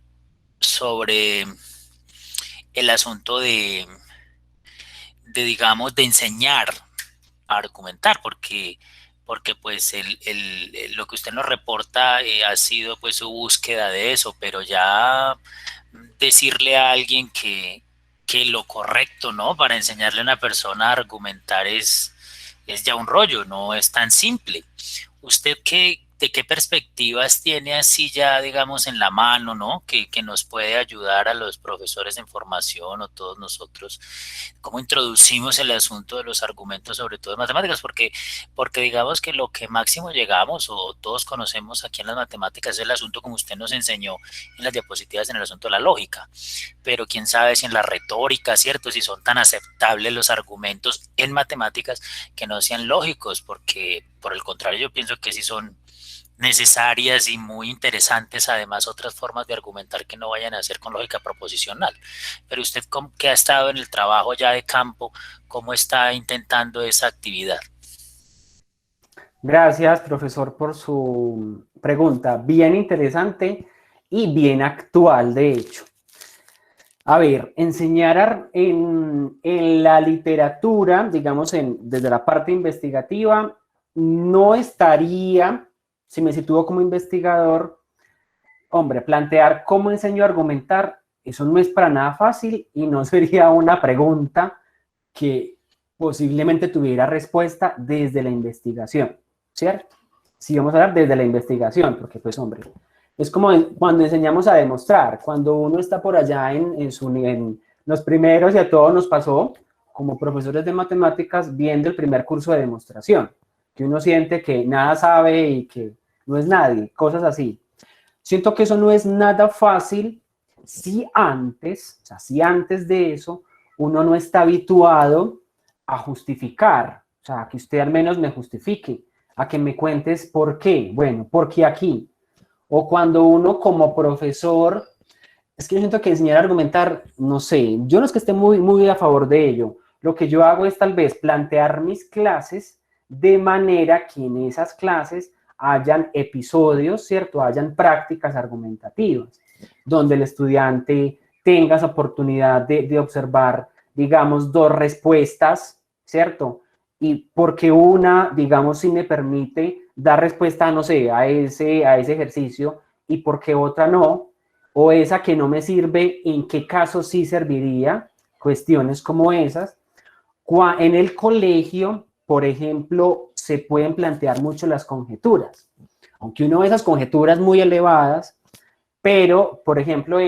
sobre el asunto digamos, de enseñar a argumentar, porque pues lo que usted nos reporta ha sido pues su búsqueda de eso, pero ya decirle a alguien que lo correcto, ¿no? Para enseñarle a una persona a argumentar es ya un rollo, no es tan simple. ¿Usted de qué perspectivas tiene así ya, digamos, en la mano, ¿no? Que nos puede ayudar a los profesores de formación o todos nosotros? ¿Cómo introducimos el asunto de los argumentos, sobre todo en matemáticas? Porque digamos que lo que máximo llegamos o todos conocemos aquí en las matemáticas es el asunto como usted nos enseñó en las diapositivas en el asunto de la lógica. Pero quién sabe si en la retórica, ¿cierto? Si son tan aceptables los argumentos en matemáticas que no sean lógicos, porque por el contrario yo pienso que sí son necesarias y muy interesantes, además otras formas de argumentar que no vayan a ser con lógica proposicional. Pero usted que ha estado en el trabajo ya de campo, ¿cómo está intentando esa actividad? Gracias, profesor, por su pregunta. Bien interesante y bien actual, de hecho. A ver, enseñar en la literatura, digamos, desde la parte investigativa, no estaría, si me sitúo como investigador, hombre, plantear cómo enseño a argumentar, eso no es para nada fácil y no sería una pregunta que posiblemente tuviera respuesta desde la investigación, ¿cierto? Si vamos a hablar desde la investigación, porque pues, hombre, Es como cuando enseñamos a demostrar, cuando uno está por allá en los primeros, y a todos nos pasó, como profesores de matemáticas, viendo el primer curso de demostración, que uno siente que nada sabe y que no es nadie, cosas así. Siento que eso no es nada fácil si antes, o sea, si antes de eso uno no está habituado a justificar, o sea, que usted al menos me justifique, a que me cuentes por qué. Bueno, ¿por qué aquí? O cuando uno como profesor, es que yo siento que enseñar a argumentar, no sé, yo no es que esté muy a favor de ello. Lo que yo hago es tal vez plantear mis clases de manera que en esas clases hayan episodios, ¿cierto? Hayan prácticas argumentativas, donde el estudiante tenga esa oportunidad de observar, digamos, dos respuestas, ¿cierto? Y porque una, digamos, sí me permite dar respuesta, no sé, a ese ejercicio, y porque otra no, o esa que no me sirve, en qué caso sí serviría, cuestiones como esas. En el colegio, por ejemplo, se pueden plantear mucho las conjeturas, aunque uno ve esas conjeturas muy elevadas, pero, por ejemplo,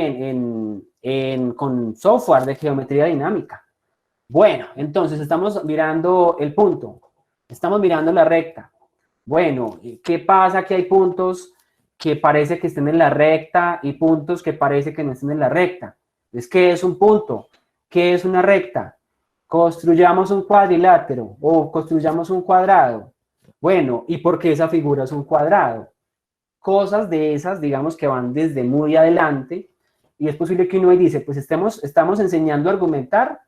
con software de geometría dinámica. Bueno, entonces estamos mirando el punto, estamos mirando la recta. Bueno, ¿qué pasa? Que hay puntos que parece que estén en la recta y puntos que parece que no estén en la recta. Es que es un punto, ¿qué es una recta? Construyamos un cuadrilátero o construyamos un cuadrado. Bueno, ¿y por qué esa figura es un cuadrado? Cosas de esas, digamos, que van desde muy adelante, y es posible que uno ahí dice, pues estamos enseñando a argumentar,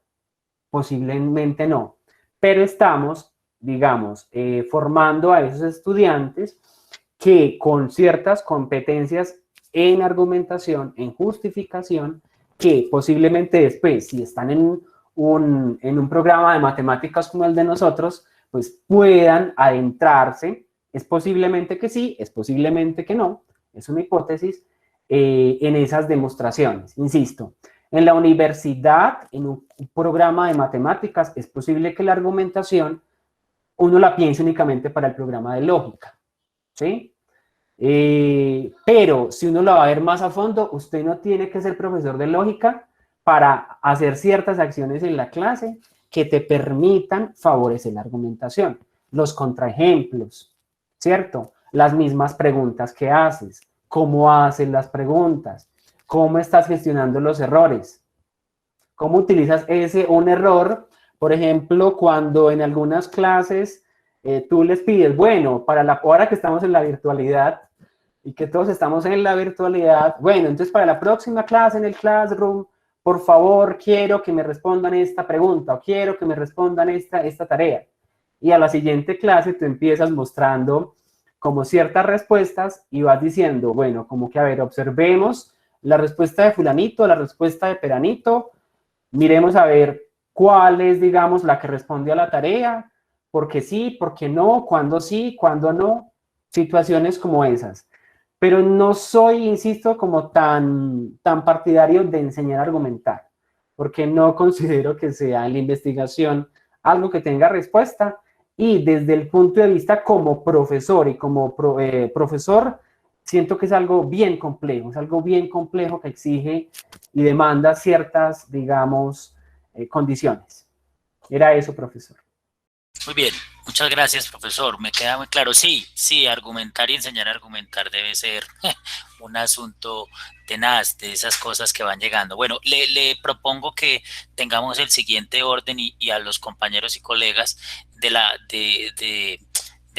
posiblemente no, pero estamos, digamos, formando a esos estudiantes que con ciertas competencias en argumentación, en justificación, que posiblemente después, si están en un programa de matemáticas como el de nosotros, pues puedan adentrarse. Es posiblemente que sí, es posiblemente que no, es una hipótesis, en esas demostraciones. Insisto, en la universidad, en un programa de matemáticas, es posible que la argumentación uno la piense únicamente para el programa de lógica, ¿sí? Pero si uno la va a ver más a fondo, usted no tiene que ser profesor de lógica para hacer ciertas acciones en la clase que te permitan favorecer la argumentación. Los contraejemplos, ¿cierto? Las mismas preguntas que haces, cómo haces las preguntas, cómo estás gestionando los errores, cómo utilizas un error, por ejemplo, cuando en algunas clases tú les pides, bueno, para la hora que estamos en la virtualidad, y que todos estamos en la virtualidad, bueno, entonces para la próxima clase en el Classroom, por favor, quiero que me respondan esta pregunta o quiero que me respondan esta tarea. Y a la siguiente clase tú empiezas mostrando como ciertas respuestas y vas diciendo, bueno, como que a ver, observemos la respuesta de fulanito, la respuesta de peranito, miremos a ver cuál es, digamos, la que responde a la tarea, por qué sí, por qué no, cuándo sí, cuándo no, situaciones como esas. Pero no soy, insisto, como tan partidario de enseñar a argumentar, porque no considero que sea en la investigación algo que tenga respuesta, y desde el punto de vista como profesor y como profesor, siento que es algo bien complejo, es algo bien complejo que exige y demanda ciertas, digamos, condiciones. Era eso, profesor. Muy bien, muchas gracias, profesor. Me queda muy claro. Sí, sí, argumentar y enseñar a argumentar debe ser un asunto tenaz de esas cosas que van llegando. Bueno, le propongo que tengamos el siguiente orden y a los compañeros y colegas del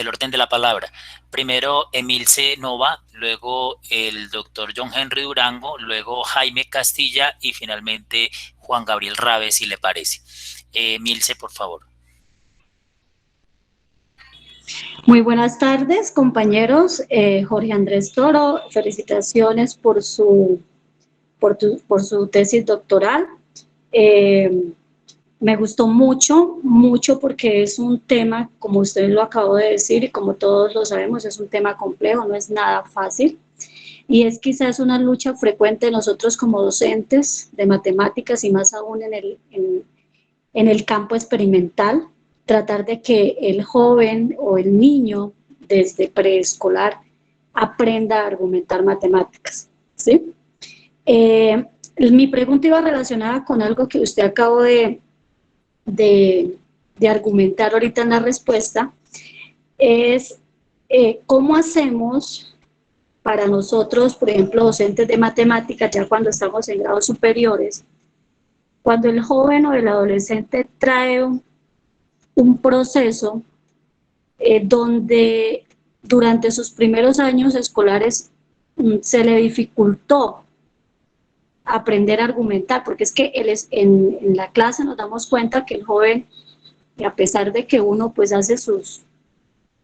orden de la palabra. Primero Emilce Nova, luego el doctor John Henry Durango, luego Jaime Castilla y finalmente Juan Gabriel Rabe, si le parece. Emilce, por favor. Muy buenas tardes, compañeros. Jorge Andrés Toro, felicitaciones por su tesis doctoral. Me gustó mucho, mucho, porque es un tema, como usted lo acabó de decir y como todos lo sabemos, es un tema complejo, no es nada fácil. Y es quizás una lucha frecuente de nosotros como docentes de matemáticas, y más aún en el campo experimental, tratar de que el joven o el niño desde preescolar aprenda a argumentar matemáticas, ¿sí? Mi pregunta iba relacionada con algo que usted acabó de argumentar ahorita en la respuesta, es cómo hacemos para nosotros, por ejemplo, docentes de matemáticas, ya cuando estamos en grados superiores, cuando el joven o el adolescente trae un proceso donde durante sus primeros años escolares se le dificultó aprender a argumentar, porque es que en la clase nos damos cuenta que el joven, a pesar de que uno pues hace sus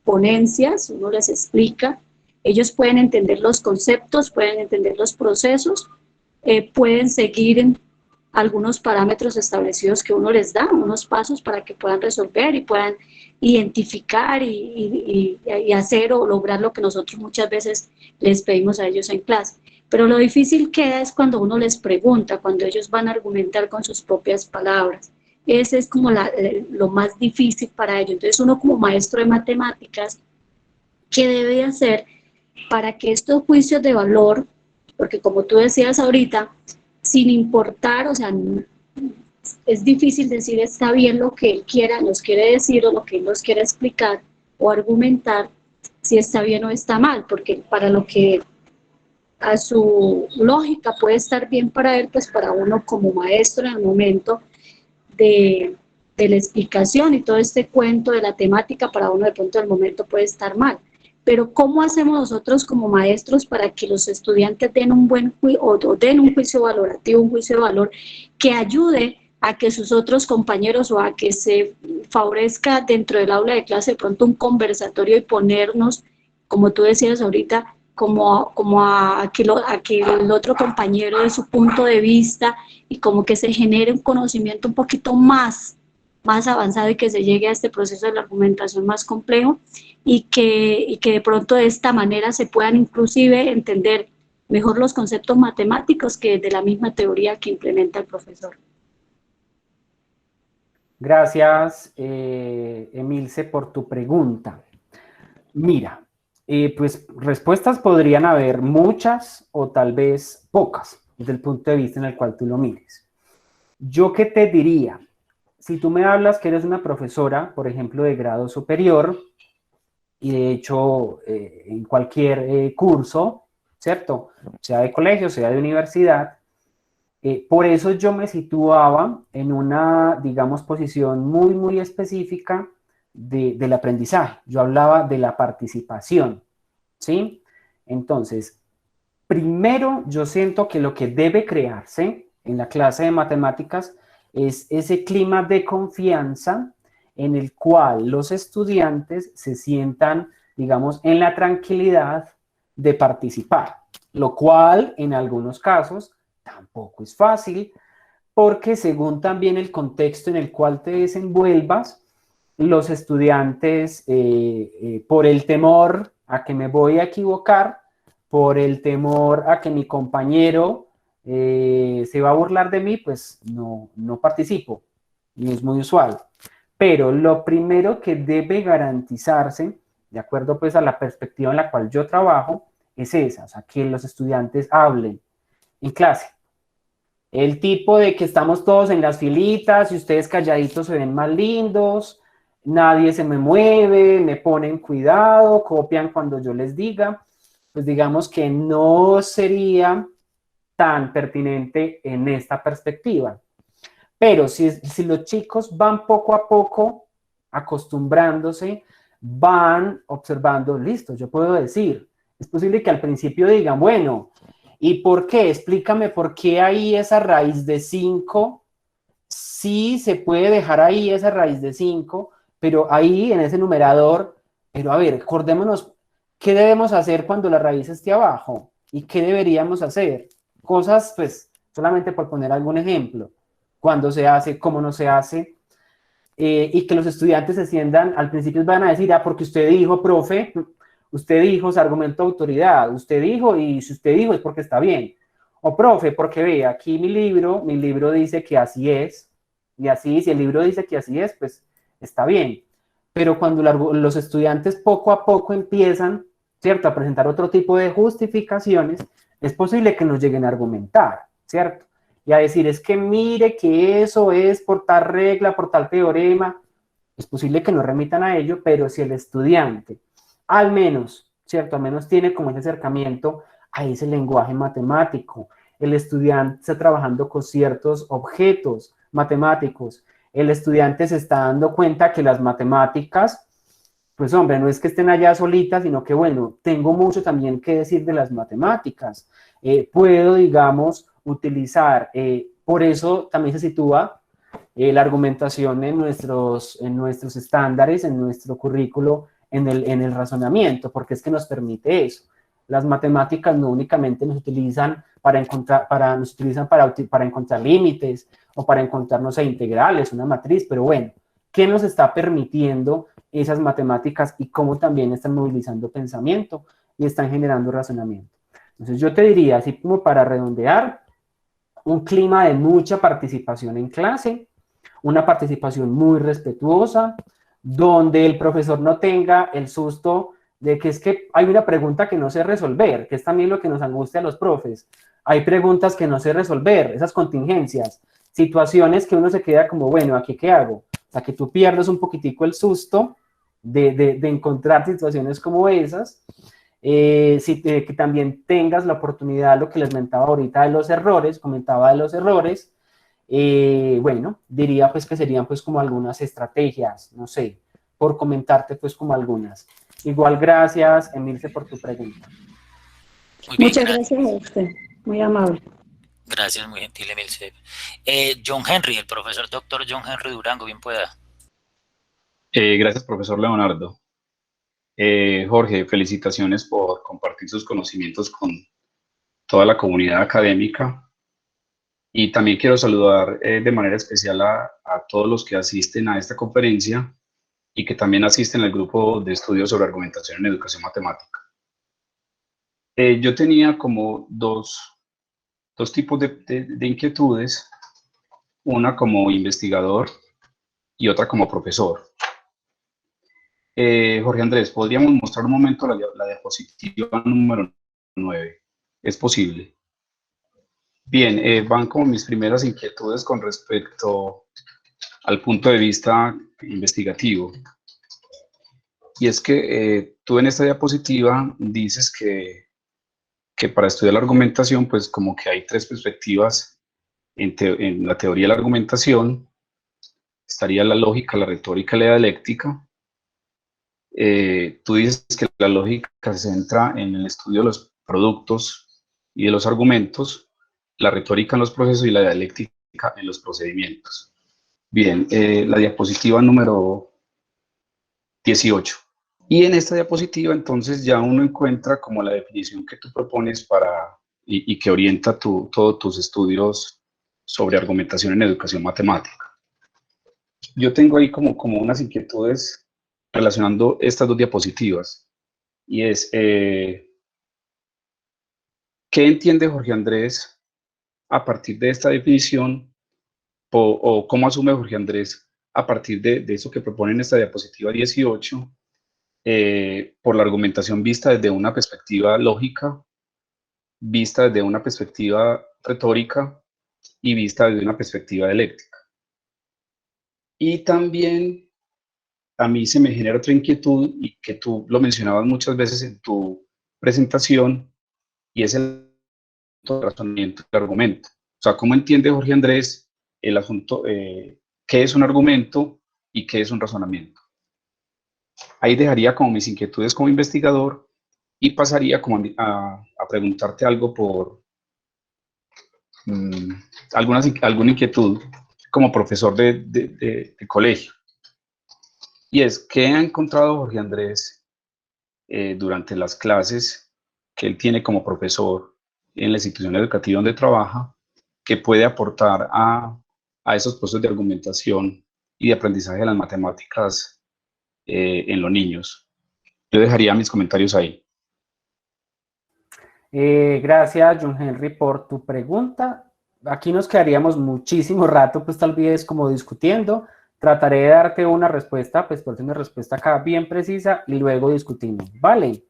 ponencias, uno les explica, ellos pueden entender los conceptos, pueden entender los procesos, pueden seguir algunos parámetros establecidos que uno les da, unos pasos para que puedan resolver y puedan identificar y hacer o lograr lo que nosotros muchas veces les pedimos a ellos en clase. Pero lo difícil queda es cuando uno les pregunta, cuando ellos van a argumentar con sus propias palabras. Ese es como lo más difícil para ellos. Entonces uno como maestro de matemáticas, ¿qué debe hacer para que estos juicios de valor, porque como tú decías ahorita, sin importar, o sea, es difícil decir está bien lo que él quiera, nos quiere decir o lo que él nos quiere explicar o argumentar, si está bien o está mal, porque para lo que a su lógica puede estar bien para él, pues para uno como maestro en el momento de la explicación y todo este cuento de la temática, para uno de pronto en el momento puede estar mal. Pero ¿cómo hacemos nosotros como maestros para que los estudiantes den un buen o den un juicio valorativo, un juicio de valor que ayude a que sus otros compañeros o a que se favorezca dentro del aula de clase de pronto un conversatorio y ponernos, como tú decías ahorita, como a que el otro compañero de su punto de vista y como que se genere un conocimiento un poquito más avanzado y que se llegue a este proceso de la argumentación más complejo y que de pronto de esta manera se puedan inclusive entender mejor los conceptos matemáticos que de la misma teoría que implementa el profesor. Gracias, Emilce, por tu pregunta. Mira, pues respuestas podrían haber muchas o tal vez pocas, desde el punto de vista en el cual tú lo mires. ¿Yo qué te diría? Si tú me hablas que eres una profesora, por ejemplo, de grado superior, y de hecho en cualquier curso, ¿cierto? Sea de colegio, sea de universidad, por eso yo me situaba en una, digamos, posición muy, muy específica del aprendizaje. Yo hablaba de la participación, ¿sí? Entonces, primero yo siento que lo que debe crearse en la clase de matemáticas es ese clima de confianza en el cual los estudiantes se sientan, digamos, en la tranquilidad de participar, lo cual en algunos casos tampoco es fácil, porque según también el contexto en el cual te desenvuelvas, los estudiantes, por el temor a que me voy a equivocar, por el temor a que mi compañero se va a burlar de mí, pues no participo, y es muy usual. Pero lo primero que debe garantizarse, de acuerdo pues a la perspectiva en la cual yo trabajo, es esa, o sea, que los estudiantes hablen en clase. El tipo de que estamos todos en las filitas y ustedes calladitos se ven más lindos, nadie se me mueve, me ponen cuidado, copian cuando yo les diga, pues digamos que no sería tan pertinente en esta perspectiva. Pero si los chicos van poco a poco acostumbrándose, van observando, listo, yo puedo decir, es posible que al principio digan, bueno, ¿y por qué? Explícame por qué ahí esa raíz de 5, sí se puede dejar ahí esa raíz de 5, pero ahí en ese numerador, pero a ver, acordémonos, ¿qué debemos hacer cuando la raíz esté abajo? ¿Y qué deberíamos hacer? Cosas, pues, solamente por poner algún ejemplo, cuándo se hace, cómo no se hace, y que los estudiantes se sientan, al principio van a decir, ah, porque usted dijo, profe, usted dijo, es argumento de autoridad, usted dijo, y si usted dijo es porque está bien. O profe, porque ve, aquí mi libro dice que así es, y así, si el libro dice que así es, pues está bien. Pero cuando los estudiantes poco a poco empiezan ¿cierto?, a presentar otro tipo de justificaciones, es posible que nos lleguen a argumentar, ¿cierto? Y a decir, es que mire que eso es por tal regla, por tal teorema. Es posible que no remitan a ello, pero si el estudiante, al menos, ¿cierto?, al menos tiene como ese acercamiento a ese lenguaje matemático, el estudiante está trabajando con ciertos objetos matemáticos, el estudiante se está dando cuenta que las matemáticas, pues hombre, no es que estén allá solitas, sino que bueno, tengo mucho también que decir de las matemáticas. Puedo, digamos, utilizar, por eso también se sitúa la argumentación en nuestros estándares, en nuestro currículo, en el razonamiento, porque es que nos permite eso. Las matemáticas no únicamente nos utilizan para encontrar límites o para encontrar, no sé, integrales, una matriz, pero bueno, ¿qué nos está permitiendo esas matemáticas y cómo también están movilizando pensamiento y están generando razonamiento? Entonces yo te diría, así como para redondear, un clima de mucha participación en clase, una participación muy respetuosa, donde el profesor no tenga el susto de que es que hay una pregunta que no sé resolver, que es también lo que nos angustia a los profes. Hay preguntas que no sé resolver, esas contingencias, situaciones que uno se queda como, bueno, ¿aquí qué hago? O sea, que tú pierdes un poquitico el susto de encontrar situaciones como esas, que también tengas la oportunidad, lo que les comentaba ahorita de los errores, bueno, diría pues que serían pues como algunas estrategias, no sé, por comentarte pues como algunas. Igual gracias, Emilce, por tu pregunta. Muy bien, Muchas gracias a usted, muy amable. Gracias, muy gentil, Emilce. John Henry, el profesor doctor John Henry Durango, bien pueda. Gracias, profesor Leonardo. Jorge, felicitaciones por compartir sus conocimientos con toda la comunidad académica. Y también quiero saludar de manera especial a todos los que asisten a esta conferencia y que también asisten al grupo de estudios sobre argumentación en educación matemática. Yo tenía como dos tipos de inquietudes, una como investigador y otra como profesor. Jorge Andrés, ¿podríamos mostrar un momento la diapositiva número 9? ¿Es posible? Bien, van como mis primeras inquietudes con respecto al punto de vista investigativo. Y es que tú en esta diapositiva dices que para estudiar la argumentación, pues como que hay tres perspectivas en la teoría de la argumentación. Estaría la lógica, la retórica y la dialéctica. Tú dices que la lógica se centra en el estudio de los productos y de los argumentos, la retórica en los procesos y la dialéctica en los procedimientos. Bien, la diapositiva número 18. Y en esta diapositiva entonces ya uno encuentra como la definición que tú propones y que orienta todos tus estudios sobre argumentación en educación matemática. Yo tengo ahí como unas inquietudes relacionando estas dos diapositivas, y es, ¿qué entiende Jorge Andrés a partir de esta definición o cómo asume Jorge Andrés a partir de eso que propone en esta diapositiva 18 por la argumentación vista desde una perspectiva lógica, vista desde una perspectiva retórica y vista desde una perspectiva dialéctica? Y también a mí se me genera otra inquietud, y que tú lo mencionabas muchas veces en tu presentación, y es el razonamiento del argumento. O sea, ¿cómo entiende Jorge Andrés el asunto, qué es un argumento y qué es un razonamiento? Ahí dejaría como mis inquietudes como investigador y pasaría como a preguntarte algo por alguna inquietud como profesor de colegio. Y es, ¿qué ha encontrado Jorge Andrés durante las clases que él tiene como profesor en la institución educativa donde trabaja, que puede aportar a esos procesos de argumentación y de aprendizaje de las matemáticas en los niños? Yo dejaría mis comentarios ahí. Gracias, John Henry, por tu pregunta. Aquí nos quedaríamos muchísimo rato, pues tal vez como discutiendo. Trataré de darte una respuesta, pues por una respuesta acá bien precisa y luego discutimos, ¿vale?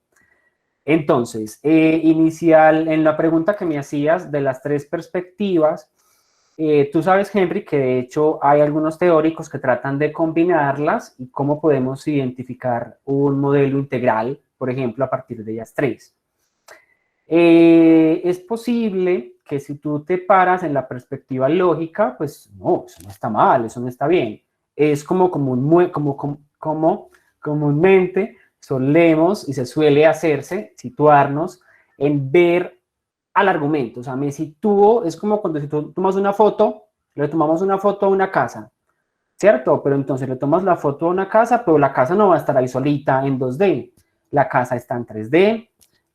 Entonces, en la pregunta que me hacías de las tres perspectivas, tú sabes, Henry, que de hecho hay algunos teóricos que tratan de combinarlas y cómo podemos identificar un modelo integral, por ejemplo, a partir de ellas tres. Es posible que si tú te paras en la perspectiva lógica, pues no, eso no está mal, eso no está bien. Es como comúnmente solemos y se suele hacerse, situarnos en ver al argumento. O sea, me sitúo, es como cuando si tú tomas una foto, le tomamos una foto a una casa, ¿cierto? Pero entonces le tomas la foto a una casa, pero la casa no va a estar ahí solita en 2D. La casa está en 3D,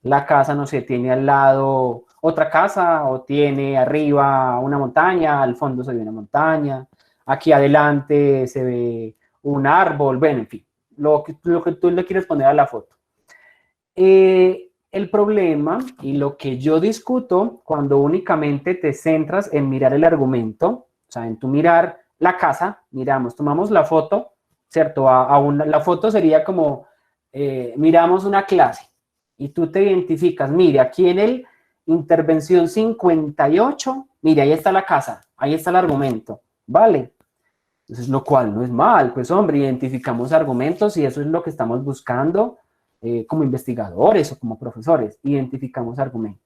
la casa, no sé, tiene al lado otra casa o tiene arriba una montaña, al fondo se ve una montaña, aquí adelante se ve un árbol, bueno, en fin, lo que tú le quieres poner a la foto. El problema y lo que yo discuto cuando únicamente te centras en mirar el argumento, o sea, en tu mirar la casa, miramos, tomamos la foto, ¿cierto? La foto sería como, miramos una clase y tú te identificas, mire, aquí en el intervención 58, mire, ahí está la casa, ahí está el argumento, ¿vale? Entonces, lo cual no es mal, pues hombre, identificamos argumentos y eso es lo que estamos buscando como investigadores o como profesores, identificamos argumentos.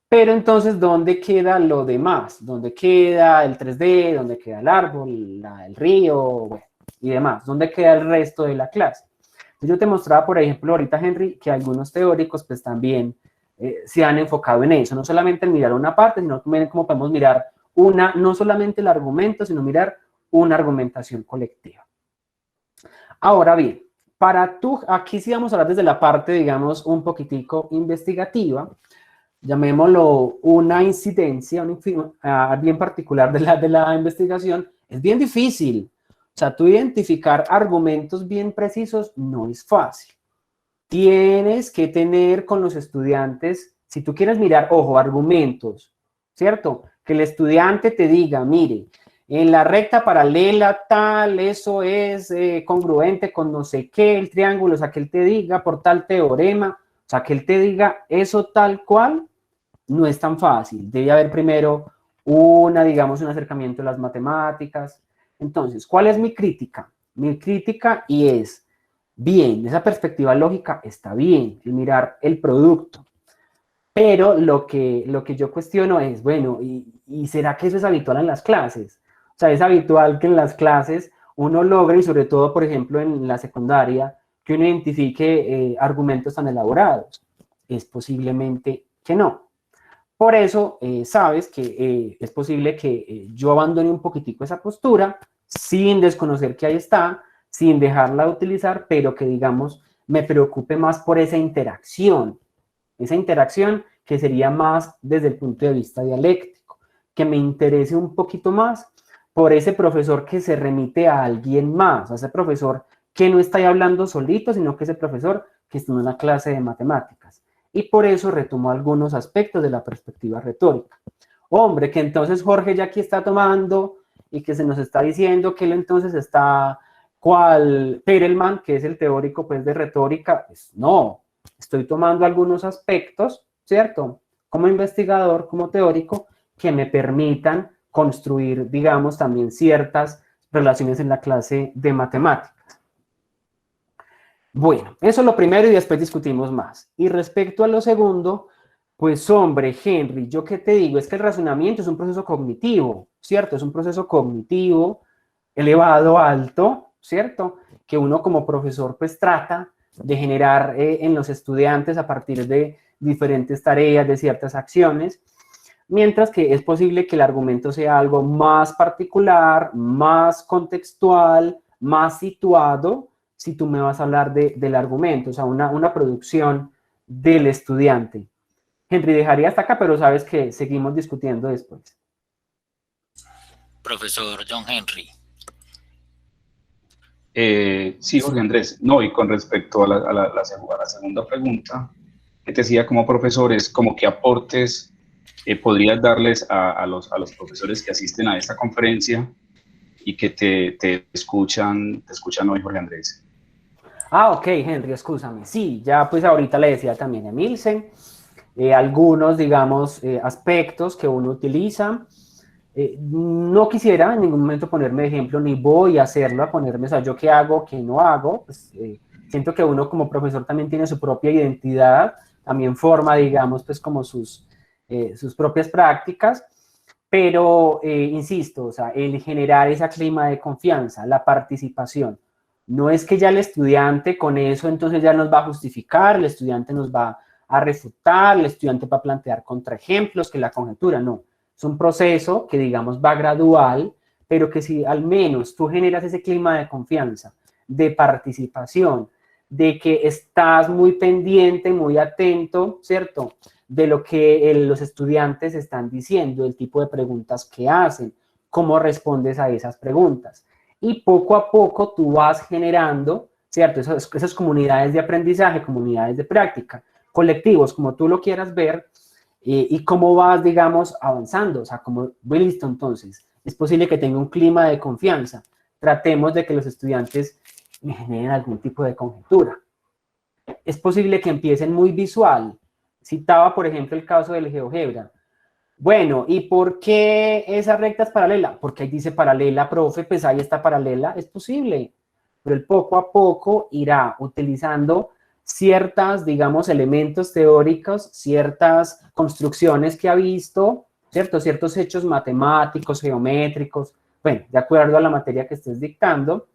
Pero entonces, ¿dónde queda lo demás? ¿Dónde queda el 3D? ¿Dónde queda el árbol, el río, bueno, y demás? ¿Dónde queda el resto de la clase? Entonces, yo te mostraba, por ejemplo, ahorita, Henry, que algunos teóricos pues también se han enfocado en eso, no solamente en mirar una parte, sino también cómo podemos mirar no solamente el argumento, sino mirar una argumentación colectiva. Ahora bien, aquí sí vamos a hablar desde la parte, digamos, un poquitico investigativa, llamémoslo una incidencia bien particular de la investigación, es bien difícil. O sea, tú identificar argumentos bien precisos no es fácil. Tienes que tener con los estudiantes, si tú quieres mirar, ojo, argumentos, ¿cierto? Que el estudiante te diga, mire, en la recta paralela tal, eso es congruente con no sé qué, el triángulo, o sea, que él te diga por tal teorema, o sea, que él te diga eso tal cual, no es tan fácil. Debe haber primero digamos, un acercamiento a las matemáticas. Entonces, ¿cuál es mi crítica? Mi crítica y es, bien, esa perspectiva lógica está bien, el mirar el producto. Pero lo que yo cuestiono es, bueno, ¿y será que eso es habitual en las clases? O sea, es habitual que en las clases uno logre, y sobre todo, por ejemplo, en la secundaria, que uno identifique argumentos tan elaborados. Es posiblemente que no. Por eso, sabes que es posible que yo abandone un poquitico esa postura, sin desconocer que ahí está, sin dejarla de utilizar, pero que, digamos, me preocupe más por esa interacción que sería más desde el punto de vista dialéctico, que me interese un poquito más por ese profesor que se remite a alguien más, a ese profesor que no está ahí hablando solito, sino que ese profesor que está en una clase de matemáticas. Y por eso retomo algunos aspectos de la perspectiva retórica. Hombre, que entonces Jorge ya aquí está tomando y que se nos está diciendo que él entonces está cual Perelman, que es el teórico pues de retórica, pues no, estoy tomando algunos aspectos, ¿cierto? Como investigador, como teórico, que me permitan construir, digamos, también ciertas relaciones en la clase de matemáticas. Bueno, eso es lo primero y después discutimos más. Y respecto a lo segundo, pues hombre, Henry, yo qué te digo, es que el razonamiento es un proceso cognitivo, ¿cierto? Es un proceso cognitivo elevado, alto, ¿cierto? Que uno como profesor pues trata de generar en los estudiantes a partir de diferentes tareas, de ciertas acciones, mientras que es posible que el argumento sea algo más particular, más contextual, más situado, si tú me vas a hablar del argumento, o sea, una producción del estudiante. Henry, dejaría hasta acá, pero sabes que seguimos discutiendo después. Profesor John Henry. Sí, Jorge Andrés. No, y con respecto a la segunda pregunta, que te decía como profesores, como qué aportes podrías darles a los profesores que asisten a esta conferencia y que te escuchan hoy, Jorge Andrés. Ah, ok, Henry, excúsame. Sí, ya pues ahorita le decía también a Emilce, algunos, digamos, aspectos que uno utiliza. No quisiera en ningún momento ponerme de ejemplo, ni voy a hacerlo, a ponerme, o sea, yo qué hago, qué no hago. Pues, siento que uno como profesor también tiene su propia identidad, también forma, digamos, pues como sus propias prácticas, pero insisto, o sea, el generar ese clima de confianza, la participación. No es que ya el estudiante con eso entonces ya nos va a justificar, el estudiante nos va a refutar, el estudiante va a plantear contraejemplos, que la conjetura, no. Es un proceso que, digamos, va gradual, pero que si al menos tú generas ese clima de confianza, de participación, de que estás muy pendiente, muy atento, ¿cierto? De lo que los estudiantes están diciendo, el tipo de preguntas que hacen, cómo respondes a esas preguntas. Y poco a poco tú vas generando, ¿cierto? Esas comunidades de aprendizaje, comunidades de práctica, colectivos, como tú lo quieras ver, y cómo vas, digamos, avanzando. O sea, como, bueno, listo, entonces, es posible que tenga un clima de confianza. Tratemos de que los estudiantes me generen algún tipo de conjetura. Es posible que empiecen muy visual. Citaba, por ejemplo, el caso del GeoGebra. Bueno, ¿y por qué esa recta es paralela? Porque ahí dice paralela, profe, pues ahí está paralela, es posible. Pero él poco a poco irá utilizando ciertas, digamos, elementos teóricos, ciertas construcciones que ha visto, ¿cierto? Ciertos hechos matemáticos, geométricos, bueno, de acuerdo a la materia que estés dictando,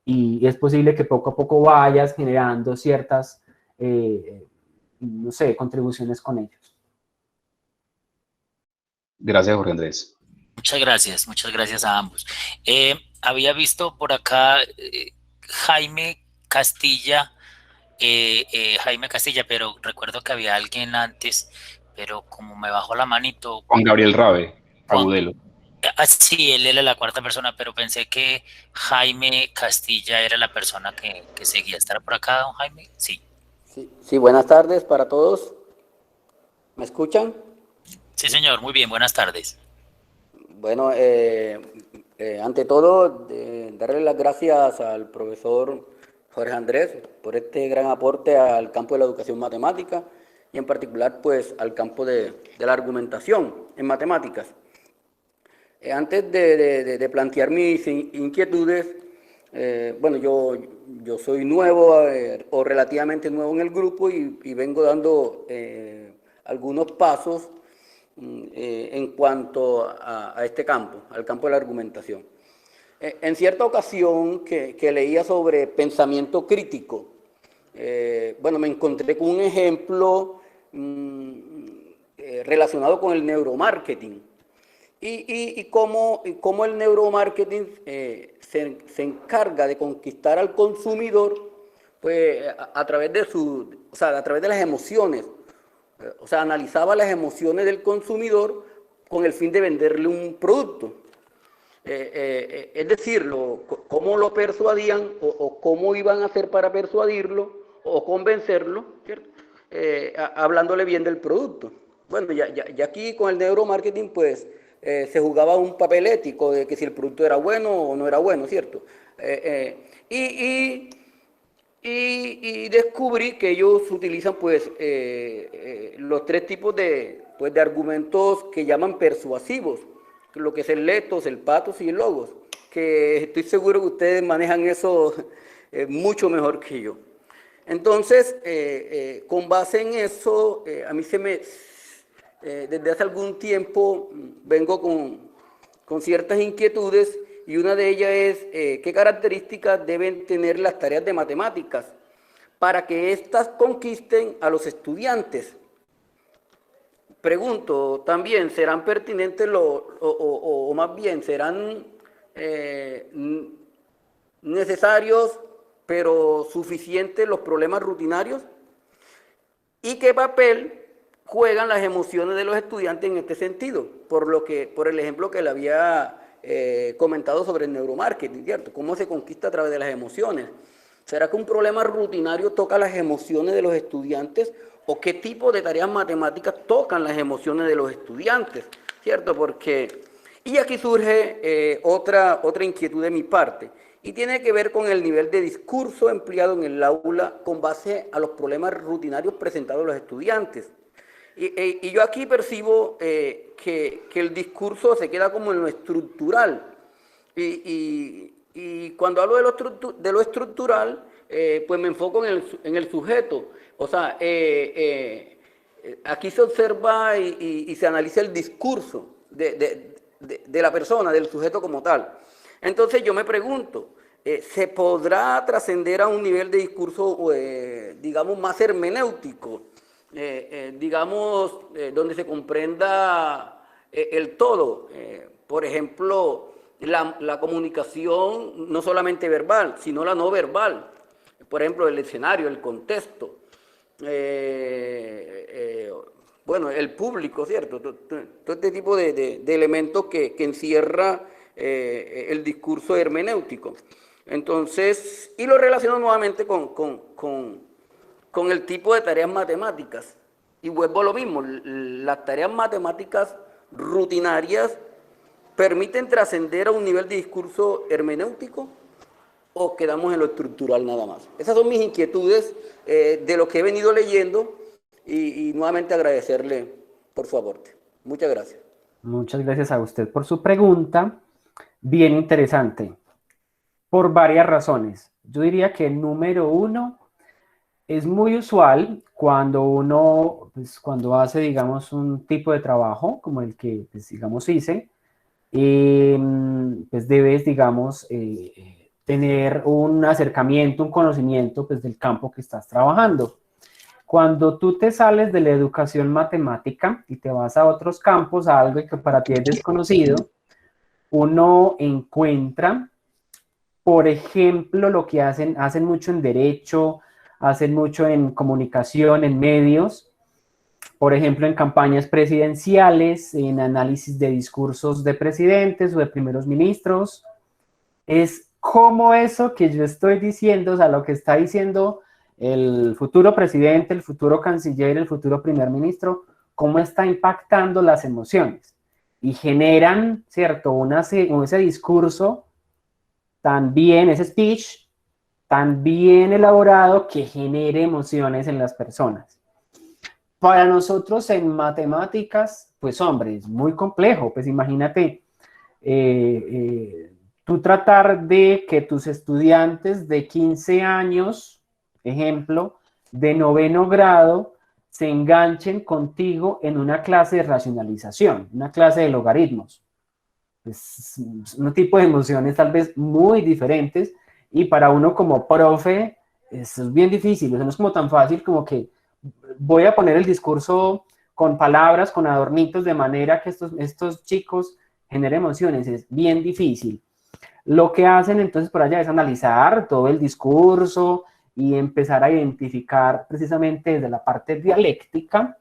y es posible que poco a poco vayas generando ciertas, no sé, contribuciones con ellos. Gracias, Jorge Andrés. Muchas gracias a ambos. Había visto por acá Jaime Castilla, pero recuerdo que había alguien antes, pero como me bajó la manito. Juan Gabriel Rabe, Juan, Agudelo. sí, él era la cuarta persona, pero pensé que Jaime Castilla era la persona que seguía. ¿Estará por acá, don Jaime? Sí. Sí, buenas tardes para todos. ¿Me escuchan? Sí, señor, muy bien, buenas tardes. Bueno, ante todo, darle las gracias al profesor Jorge Andrés por este gran aporte al campo de la educación matemática y en particular pues al campo de la argumentación en matemáticas. Antes de plantear mis inquietudes, bueno, yo soy nuevo o relativamente nuevo en el grupo y vengo dando algunos pasos en cuanto a este campo, al campo de la argumentación. En cierta ocasión que leía sobre pensamiento crítico, bueno, me encontré con un ejemplo relacionado con el neuromarketing y cómo el neuromarketing se encarga de conquistar al consumidor pues, a través de a través de las emociones. O sea, analizaba las emociones del consumidor con el fin de venderle un producto. Es decir, cómo lo persuadían o cómo iban a hacer para persuadirlo o convencerlo, ¿cierto? Hablándole bien del producto. Bueno, ya aquí con el neuromarketing, pues, se jugaba un papel ético de que si el producto era bueno o no era bueno, ¿cierto? Y descubrí que ellos utilizan pues los tres tipos de argumentos que llaman persuasivos, lo que es el ethos, el pathos y el logos, que estoy seguro que ustedes manejan eso mucho mejor que yo. Entonces, con base en eso, a mí desde hace algún tiempo vengo con ciertas inquietudes y una de ellas es qué características deben tener las tareas de matemáticas para que éstas conquisten a los estudiantes. Pregunto también, ¿serán pertinentes o más bien serán necesarios pero suficientes los problemas rutinarios? ¿Y qué papel juegan las emociones de los estudiantes en este sentido? Por el ejemplo que le había comentado sobre el neuromarketing, ¿cierto? ¿Cómo se conquista a través de las emociones? ¿Será que un problema rutinario toca las emociones de los estudiantes? ¿O qué tipo de tareas matemáticas tocan las emociones de los estudiantes? ¿Cierto? Y aquí surge otra inquietud de mi parte, y tiene que ver con el nivel de discurso empleado en el aula con base a los problemas rutinarios presentados a los estudiantes. Y yo aquí percibo que el discurso se queda como en lo estructural. Y cuando hablo de lo estructural, pues me enfoco en el sujeto. O sea, aquí se observa y se analiza el discurso de la persona, del sujeto como tal. Entonces yo me pregunto, ¿se podrá trascender a un nivel de discurso, digamos, más hermenéutico? Digamos, donde se comprenda el todo. Por ejemplo, la comunicación no solamente verbal, sino la no verbal. Por ejemplo, el escenario, el contexto. Bueno, el público, ¿cierto? Todo este tipo de elementos que encierra el discurso hermenéutico. Entonces, y lo relaciono nuevamente con el tipo de tareas matemáticas. Y vuelvo a lo mismo, las tareas matemáticas rutinarias permiten trascender a un nivel de discurso hermenéutico o quedamos en lo estructural nada más. Esas son mis inquietudes de lo que he venido leyendo y nuevamente agradecerle por su aporte. Muchas gracias. Muchas gracias a usted por su pregunta. Bien interesante. Por varias razones. Yo diría que número uno, es muy usual cuando uno, pues, cuando hace, digamos, un tipo de trabajo como el que, pues, digamos, hice, pues debes, digamos, tener un acercamiento, un conocimiento, pues, del campo que estás trabajando. Cuando tú te sales de la educación matemática y te vas a otros campos, a algo que para ti es desconocido, uno encuentra, por ejemplo, lo que hacen mucho en derecho, hacen mucho en comunicación, en medios, por ejemplo, en campañas presidenciales, en análisis de discursos de presidentes o de primeros ministros. Es como eso que yo estoy diciendo, o sea, lo que está diciendo el futuro presidente, el futuro canciller, el futuro primer ministro, cómo está impactando las emociones. Y generan, ¿cierto?, ese discurso también, ese speech tan bien elaborado que genere emociones en las personas. Para nosotros en matemáticas, pues hombre, es muy complejo. Pues imagínate, tú tratar de que tus estudiantes de 15 años, ejemplo, de 9º grado, se enganchen contigo en una clase de racionalización, una clase de logaritmos. Es un tipo de emociones tal vez muy diferentes y para uno como profe es bien difícil, o sea, no es como tan fácil como que voy a poner el discurso con palabras, con adornitos, de manera que estos chicos generen emociones, es bien difícil. Lo que hacen entonces por allá es analizar todo el discurso y empezar a identificar precisamente desde la parte dialéctica,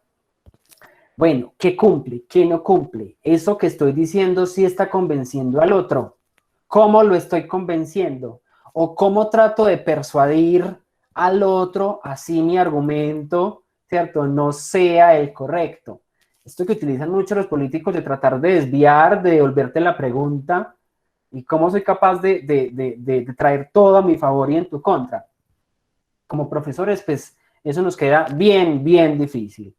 bueno, ¿qué cumple? ¿Qué no cumple? Eso que estoy diciendo sí está convenciendo al otro. ¿Cómo lo estoy convenciendo? ¿O cómo trato de persuadir al otro así mi argumento, ¿cierto?, no sea el correcto? Esto que utilizan mucho los políticos de tratar de desviar, de devolverte la pregunta, y cómo soy capaz de traer todo a mi favor y en tu contra. Como profesores, pues, eso nos queda bien, bien difícil.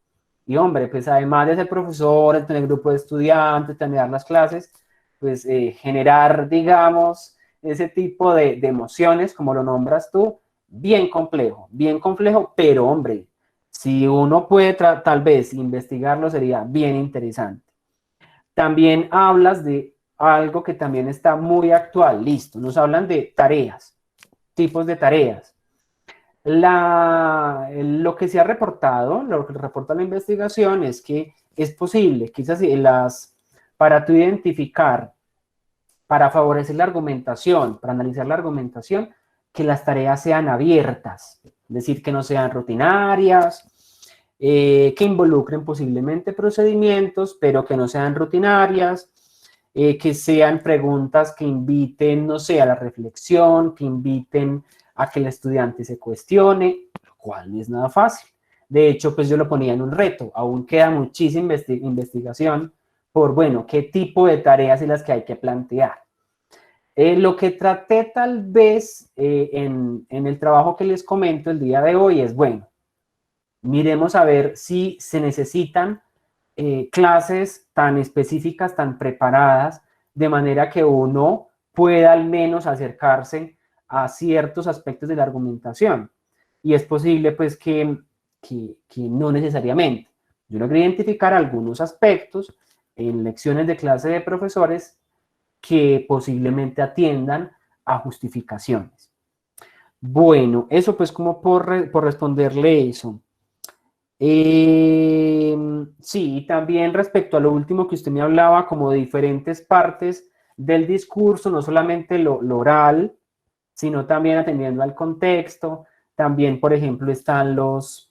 Y hombre, pues además de ser profesor, de tener grupo de estudiantes, de dar las clases, pues generar, digamos, ese tipo de emociones, como lo nombras tú, bien complejo, pero hombre, si uno puede tal vez investigarlo, sería bien interesante. También hablas de algo que también está muy actual, listo, nos hablan de tareas, tipos de tareas. Lo que se ha reportado, lo que reporta la investigación es que es posible, quizás para tú identificar, para favorecer la argumentación, para analizar la argumentación, que las tareas sean abiertas, es decir, que no sean rutinarias, que involucren posiblemente procedimientos, pero que no sean rutinarias, que sean preguntas que inviten, no sé, a la reflexión, que inviten a que el estudiante se cuestione, lo cual no es nada fácil. De hecho, pues yo lo ponía en un reto, aún queda muchísima investigación por, bueno, qué tipo de tareas son las que hay que plantear. Lo que traté tal vez en el trabajo que les comento el día de hoy es, bueno, miremos a ver si se necesitan clases tan específicas, tan preparadas, de manera que uno pueda al menos acercarse a ciertos aspectos de la argumentación. Y es posible pues que no necesariamente. Yo logré identificar algunos aspectos en lecciones de clase de profesores que posiblemente atiendan a justificaciones. Bueno, eso pues como por responderle eso. Sí, también respecto a lo último que usted me hablaba, como de diferentes partes del discurso, no solamente lo oral, sino también atendiendo al contexto. También, por ejemplo, están los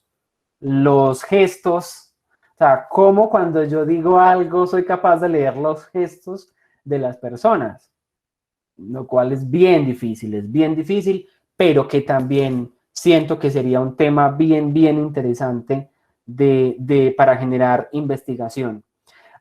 gestos. O sea, cómo cuando yo digo algo soy capaz de leer los gestos de las personas, lo cual es bien difícil, pero que también siento que sería un tema bien interesante para generar investigación.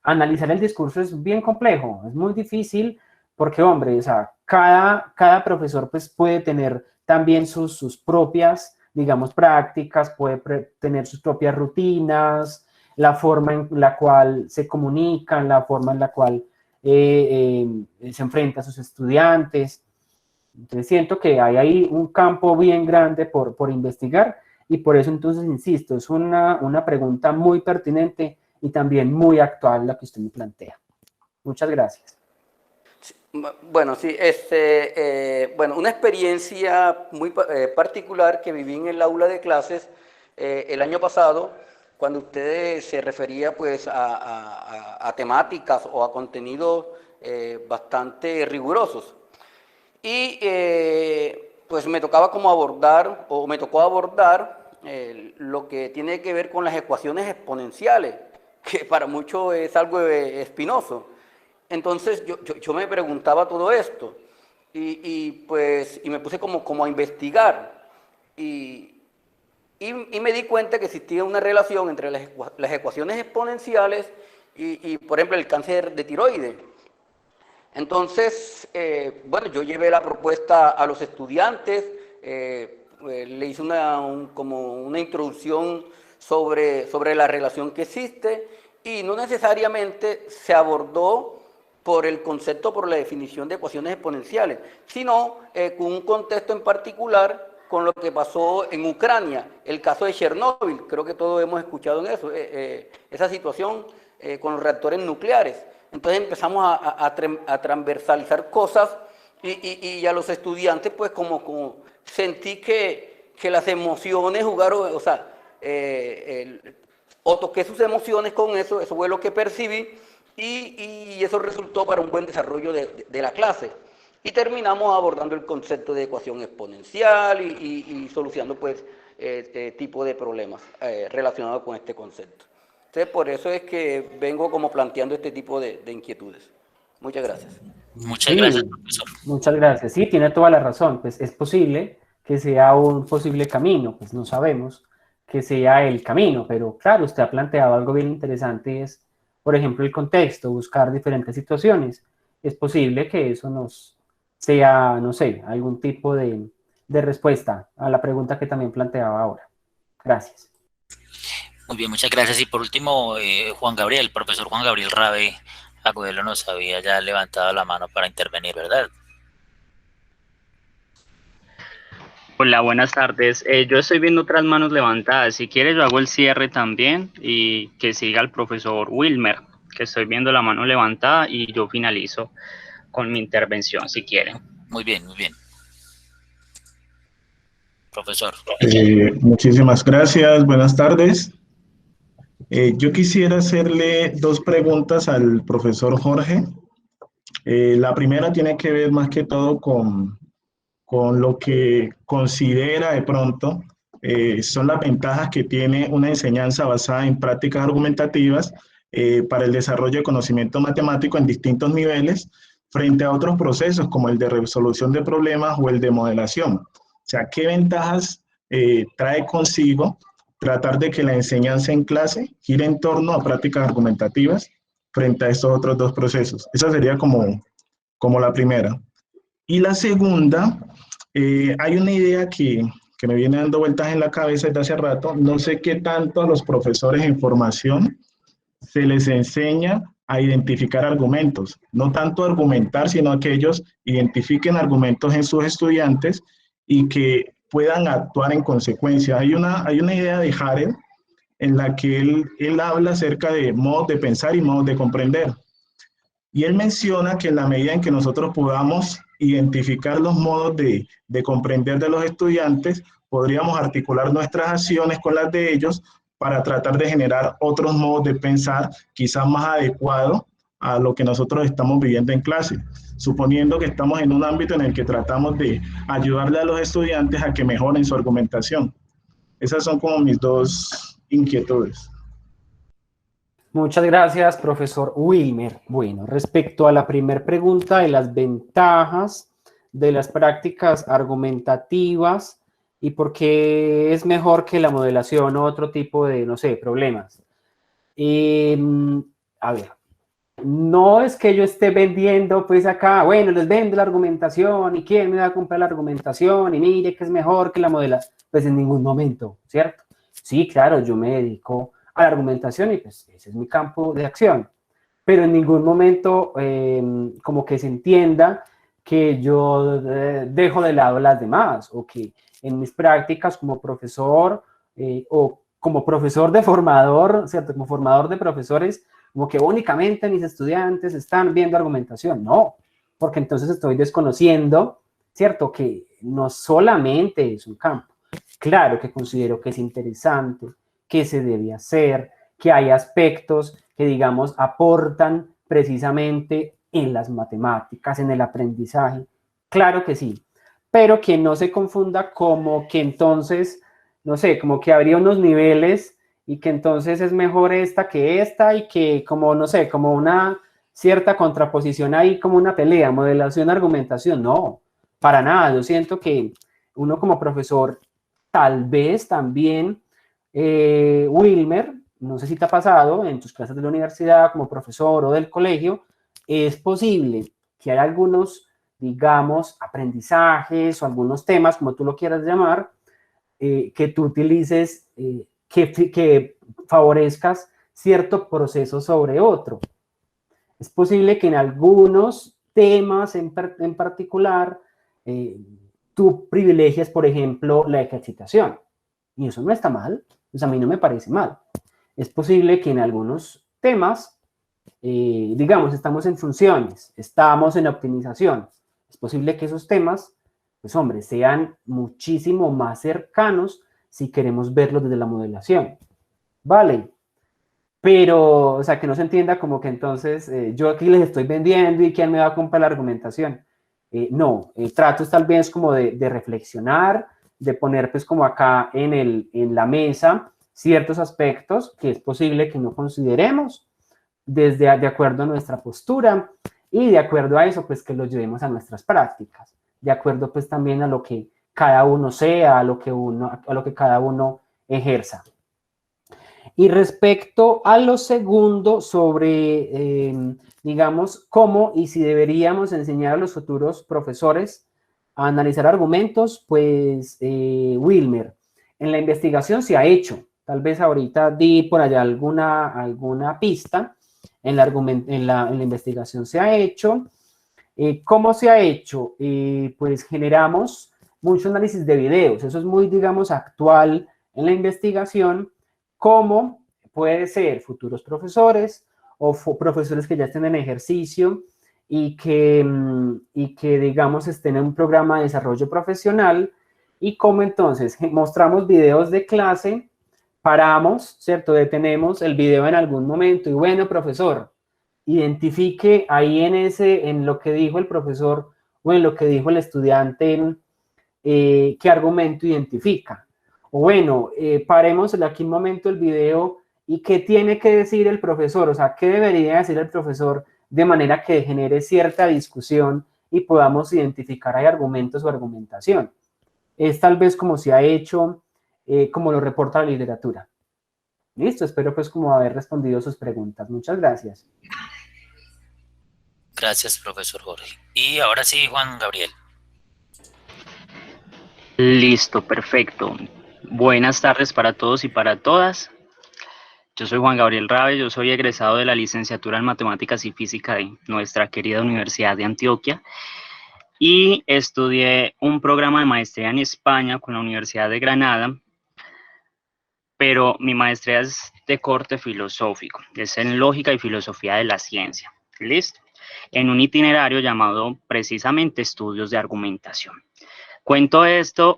Analizar el discurso es bien complejo, es muy difícil, porque, hombre, o sea, cada profesor pues, puede tener también sus propias, digamos, prácticas, puede tener sus propias rutinas, la forma en la cual se comunican, la forma en la cual se enfrenta a sus estudiantes. Entonces siento que hay ahí un campo bien grande por investigar, y por eso entonces insisto, es una pregunta muy pertinente y también muy actual la que usted me plantea. Muchas gracias. Bueno, sí, bueno, una experiencia muy particular que viví en el aula de clases el año pasado, cuando usted se refería pues a temáticas o a contenidos bastante rigurosos. Y pues me tocaba como abordar, o me tocó abordar lo que tiene que ver con las ecuaciones exponenciales, que para muchos es algo espinoso. Entonces yo me preguntaba todo esto y me puse como a investigar y me di cuenta que existía una relación entre las ecuaciones exponenciales y, por ejemplo, el cáncer de tiroides. Entonces, bueno, yo llevé la propuesta a los estudiantes, le hice como una introducción sobre la relación que existe, y no necesariamente se abordó por el concepto, por la definición de ecuaciones exponenciales, sino con un contexto en particular, con lo que pasó en Ucrania, el caso de Chernóbil. Creo que todos hemos escuchado en eso, esa situación con los reactores nucleares. Entonces empezamos a transversalizar cosas y a los estudiantes pues como sentí que las emociones jugaron, o sea, o toqué sus emociones con eso fue lo que percibí, y eso resultó para un buen desarrollo de la clase. Y terminamos abordando el concepto de ecuación exponencial y solucionando pues tipo de problemas relacionados con este concepto. Entonces, por eso es que vengo como planteando este tipo de inquietudes. Muchas gracias. Muchas gracias, profesor. Muchas gracias. Sí, tiene toda la razón. Pues es posible que sea un posible camino, pues no sabemos que sea el camino, pero claro, usted ha planteado algo bien interesante, es, por ejemplo, el contexto, buscar diferentes situaciones. Es posible que eso nos sea, no sé, algún tipo de respuesta a la pregunta que también planteaba ahora. Gracias. Muy bien, muchas gracias. Y por último, Juan Gabriel, profesor Juan Gabriel Rabe Agudelo nos había ya levantado la mano para intervenir, ¿verdad? Hola, buenas tardes. Yo estoy viendo otras manos levantadas. Si quieres, yo hago el cierre también y que siga el profesor Wilmer, que estoy viendo la mano levantada, y yo finalizo con mi intervención, si quieren. Muy bien, muy bien. Profesor. Muchísimas gracias. Buenas tardes. Yo quisiera hacerle dos preguntas al profesor Jorge. La primera tiene que ver más que todo con lo que considera de pronto son las ventajas que tiene una enseñanza basada en prácticas argumentativas para el desarrollo de conocimiento matemático en distintos niveles frente a otros procesos como el de resolución de problemas o el de modelación. O sea, ¿qué ventajas trae consigo tratar de que la enseñanza en clase gire en torno a prácticas argumentativas frente a estos otros dos procesos? Esa sería como la primera. Y la segunda, hay una idea que me viene dando vueltas en la cabeza desde hace rato. No sé qué tanto a los profesores en formación se les enseña a identificar argumentos. No tanto argumentar, sino que ellos identifiquen argumentos en sus estudiantes y que puedan actuar en consecuencia. Hay una idea de Harel en la que él habla acerca de modos de pensar y modos de comprender. Y él menciona que en la medida en que nosotros podamos identificar los modos de comprender de los estudiantes, podríamos articular nuestras acciones con las de ellos para tratar de generar otros modos de pensar quizás más adecuados a lo que nosotros estamos viviendo en clase, suponiendo que estamos en un ámbito en el que tratamos de ayudarle a los estudiantes a que mejoren su argumentación. Esas son como mis dos inquietudes. Muchas gracias, profesor Wilmer. Bueno, respecto a la primera pregunta de las ventajas de las prácticas argumentativas y por qué es mejor que la modelación o otro tipo de, no sé, problemas. A ver, no es que yo esté vendiendo, pues acá, bueno, les vendo la argumentación y quién me va a comprar la argumentación y mire que es mejor que la modelación. Pues en ningún momento, ¿cierto? Sí, claro, yo me dedico a la argumentación y pues ese es mi campo de acción, pero en ningún momento como que se entienda que yo dejo de lado las demás o que en mis prácticas como profesor o como profesor de formador, ¿cierto? Como formador de profesores, como que únicamente mis estudiantes están viendo argumentación. No, porque entonces estoy desconociendo, ¿cierto? Que no solamente es un campo. Claro que considero que es interesante, que se debe hacer, que hay aspectos que, digamos, aportan precisamente en las matemáticas, en el aprendizaje. Claro que sí, pero que no se confunda como que entonces, no sé, como que habría unos niveles y que entonces es mejor esta que esta y que como, no sé, como una cierta contraposición ahí, como una pelea, modelación, argumentación. No, para nada. Yo siento que uno como profesor tal vez también, Wilmer, no sé si te ha pasado en tus clases de la universidad como profesor o del colegio, es posible que haya algunos, digamos, aprendizajes o algunos temas, como tú lo quieras llamar, que tú utilices, que favorezcas cierto proceso sobre otro. Es posible que en algunos temas en particular, tú privilegias, por ejemplo, la ejercitación. Y eso no está mal, pues a mí no me parece mal. Es posible que en algunos temas, digamos, estamos en funciones, estamos en optimización. Es posible que esos temas, pues hombre, sean muchísimo más cercanos si queremos verlos desde la modelación. Vale. Pero, o sea, que no se entienda como que entonces yo aquí les estoy vendiendo y quién me va a comprar la argumentación. No, trato es tal vez como de reflexionar, de poner pues como acá en la mesa ciertos aspectos que es posible que no consideremos de acuerdo a nuestra postura y de acuerdo a eso pues que lo llevemos a nuestras prácticas, de acuerdo pues también a lo que cada uno sea, a lo que cada uno ejerza. Y respecto a lo segundo sobre, digamos, cómo y si deberíamos enseñar a los futuros profesores a analizar argumentos, pues, Wilmer, en la investigación se ha hecho. Tal vez ahorita di por allá alguna pista. En la investigación se ha hecho. ¿Cómo se ha hecho? Pues generamos mucho análisis de videos. Eso es muy, digamos, actual en la investigación. ¿Cómo puede ser futuros profesores o profesores que ya estén en ejercicio y que, digamos, estén en un programa de desarrollo profesional? Y cómo entonces mostramos videos de clase, paramos, ¿cierto? Detenemos el video en algún momento y bueno, profesor, identifique ahí en lo que dijo el profesor o en lo que dijo el estudiante, qué argumento identifica. O bueno, paremos aquí un momento el video y qué tiene que decir el profesor, o sea, qué debería decir el profesor de manera que genere cierta discusión y podamos identificar ahí argumentos o argumentación. Es tal vez como se ha hecho, como lo reporta la literatura. Listo, espero pues como haber respondido sus preguntas. Muchas gracias. Gracias, profesor Jorge. Y ahora sí, Juan Gabriel. Listo, perfecto. Buenas tardes para todos y para todas. Yo soy Juan Gabriel Rabe, yo soy egresado de la licenciatura en Matemáticas y Física de nuestra querida Universidad de Antioquia y estudié un programa de maestría en España con la Universidad de Granada, pero mi maestría es de corte filosófico, es en lógica y filosofía de la ciencia. ¿Listo? En un itinerario llamado precisamente estudios de argumentación. Cuento esto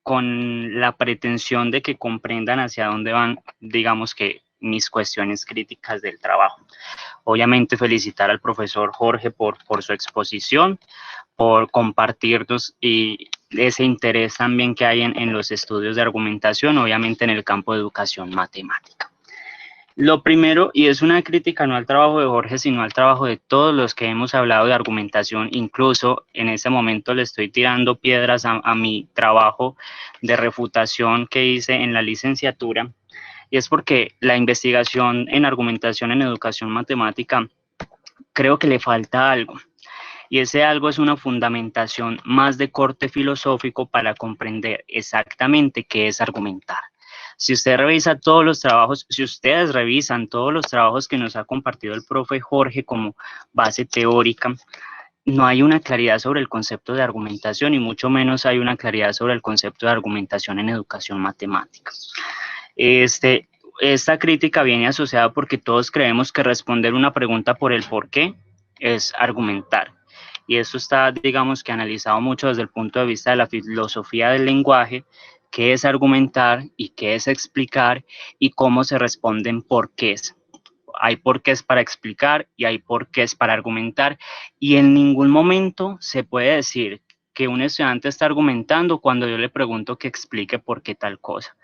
con la pretensión de que comprendan hacia dónde van, digamos que, mis cuestiones críticas del trabajo. Obviamente felicitar al profesor Jorge por su exposición, por compartirnos y ese interés también que hay en los estudios de argumentación, obviamente en el campo de educación matemática. Lo primero, y es una crítica no al trabajo de Jorge, sino al trabajo de todos los que hemos hablado de argumentación, incluso en ese momento le estoy tirando piedras a mi trabajo de refutación que hice en la licenciatura, y es porque la investigación en argumentación en educación matemática creo que le falta algo, y ese algo es una fundamentación más de corte filosófico para comprender exactamente qué es argumentar. Si usted revisa todos los trabajos, si ustedes revisan todos los trabajos que nos ha compartido el profe Jorge como base teórica, no hay una claridad sobre el concepto de argumentación y mucho menos hay una claridad sobre el concepto de argumentación en educación matemática. Esta crítica viene asociada porque todos creemos que responder una pregunta por el por qué es argumentar. Y eso está, digamos que analizado mucho desde el punto de vista de la filosofía del lenguaje, qué es argumentar y qué es explicar y cómo se responden porqués. Hay porqués para explicar y hay porqués para argumentar y en ningún momento se puede decir que un estudiante está argumentando cuando yo le pregunto que explique por qué tal cosa.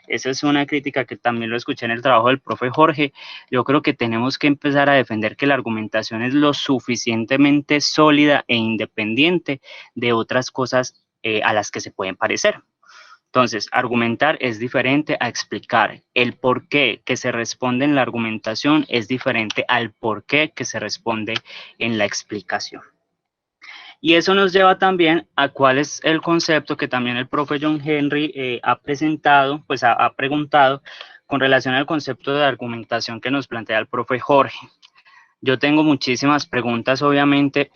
Esa es una crítica que también lo escuché en el trabajo del profe Jorge. Yo creo que tenemos que empezar a defender que la argumentación es lo suficientemente sólida e independiente de otras cosas a las que se pueden parecer. Entonces, argumentar es diferente a explicar. El por qué que se responde en la argumentación es diferente al por qué que se responde en la explicación. Y eso nos lleva también a cuál es el concepto que también el profe John Henry ha presentado, pues ha preguntado con relación al concepto de argumentación que nos plantea el profe Jorge. Yo tengo muchísimas preguntas, obviamente,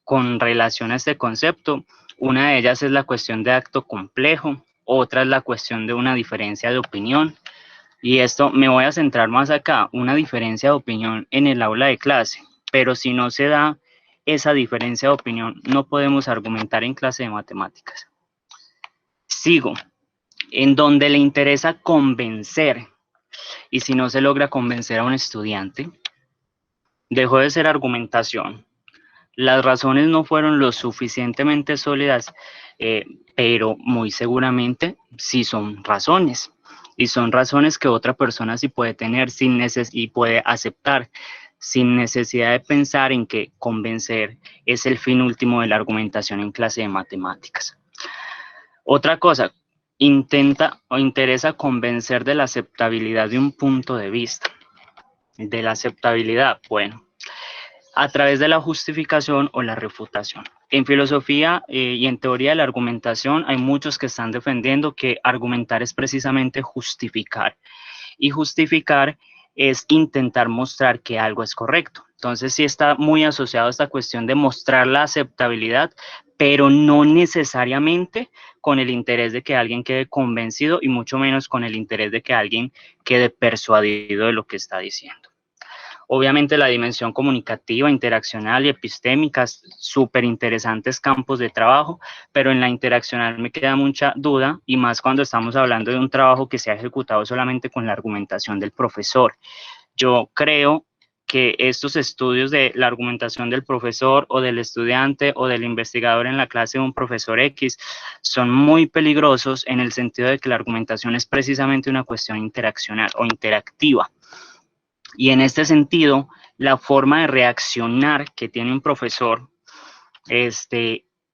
con relación a este concepto. Una de ellas es la cuestión de acto complejo, otra es la cuestión de una diferencia de opinión. Y esto me voy a centrar más acá, una diferencia de opinión en el aula de clase, pero si no se da esa diferencia de opinión, no podemos argumentar en clase de matemáticas. Sigo, en donde le interesa convencer, y si no se logra convencer a un estudiante, dejó de ser argumentación. Las razones no fueron lo suficientemente sólidas, pero muy seguramente sí son razones. Y son razones que otra persona sí puede tener y puede aceptar sin necesidad de pensar en que convencer es el fin último de la argumentación en clase de matemáticas. Otra cosa, interesa convencer de la aceptabilidad de un punto de vista. De la aceptabilidad, bueno, a través de la justificación o la refutación. En filosofía y en teoría de la argumentación hay muchos que están defendiendo que argumentar es precisamente justificar. Y justificar es intentar mostrar que algo es correcto. Entonces sí está muy asociado a esta cuestión de mostrar la aceptabilidad, pero no necesariamente con el interés de que alguien quede convencido y mucho menos con el interés de que alguien quede persuadido de lo que está diciendo. Obviamente la dimensión comunicativa, interaccional y epistémica, súper interesantes campos de trabajo, pero en la interaccional me queda mucha duda y más cuando estamos hablando de un trabajo que se ha ejecutado solamente con la argumentación del profesor. Yo creo que estos estudios de la argumentación del profesor o del estudiante o del investigador en la clase de un profesor X son muy peligrosos en el sentido de que la argumentación es precisamente una cuestión interaccional o interactiva. Y en este sentido, la forma de reaccionar que tiene un profesor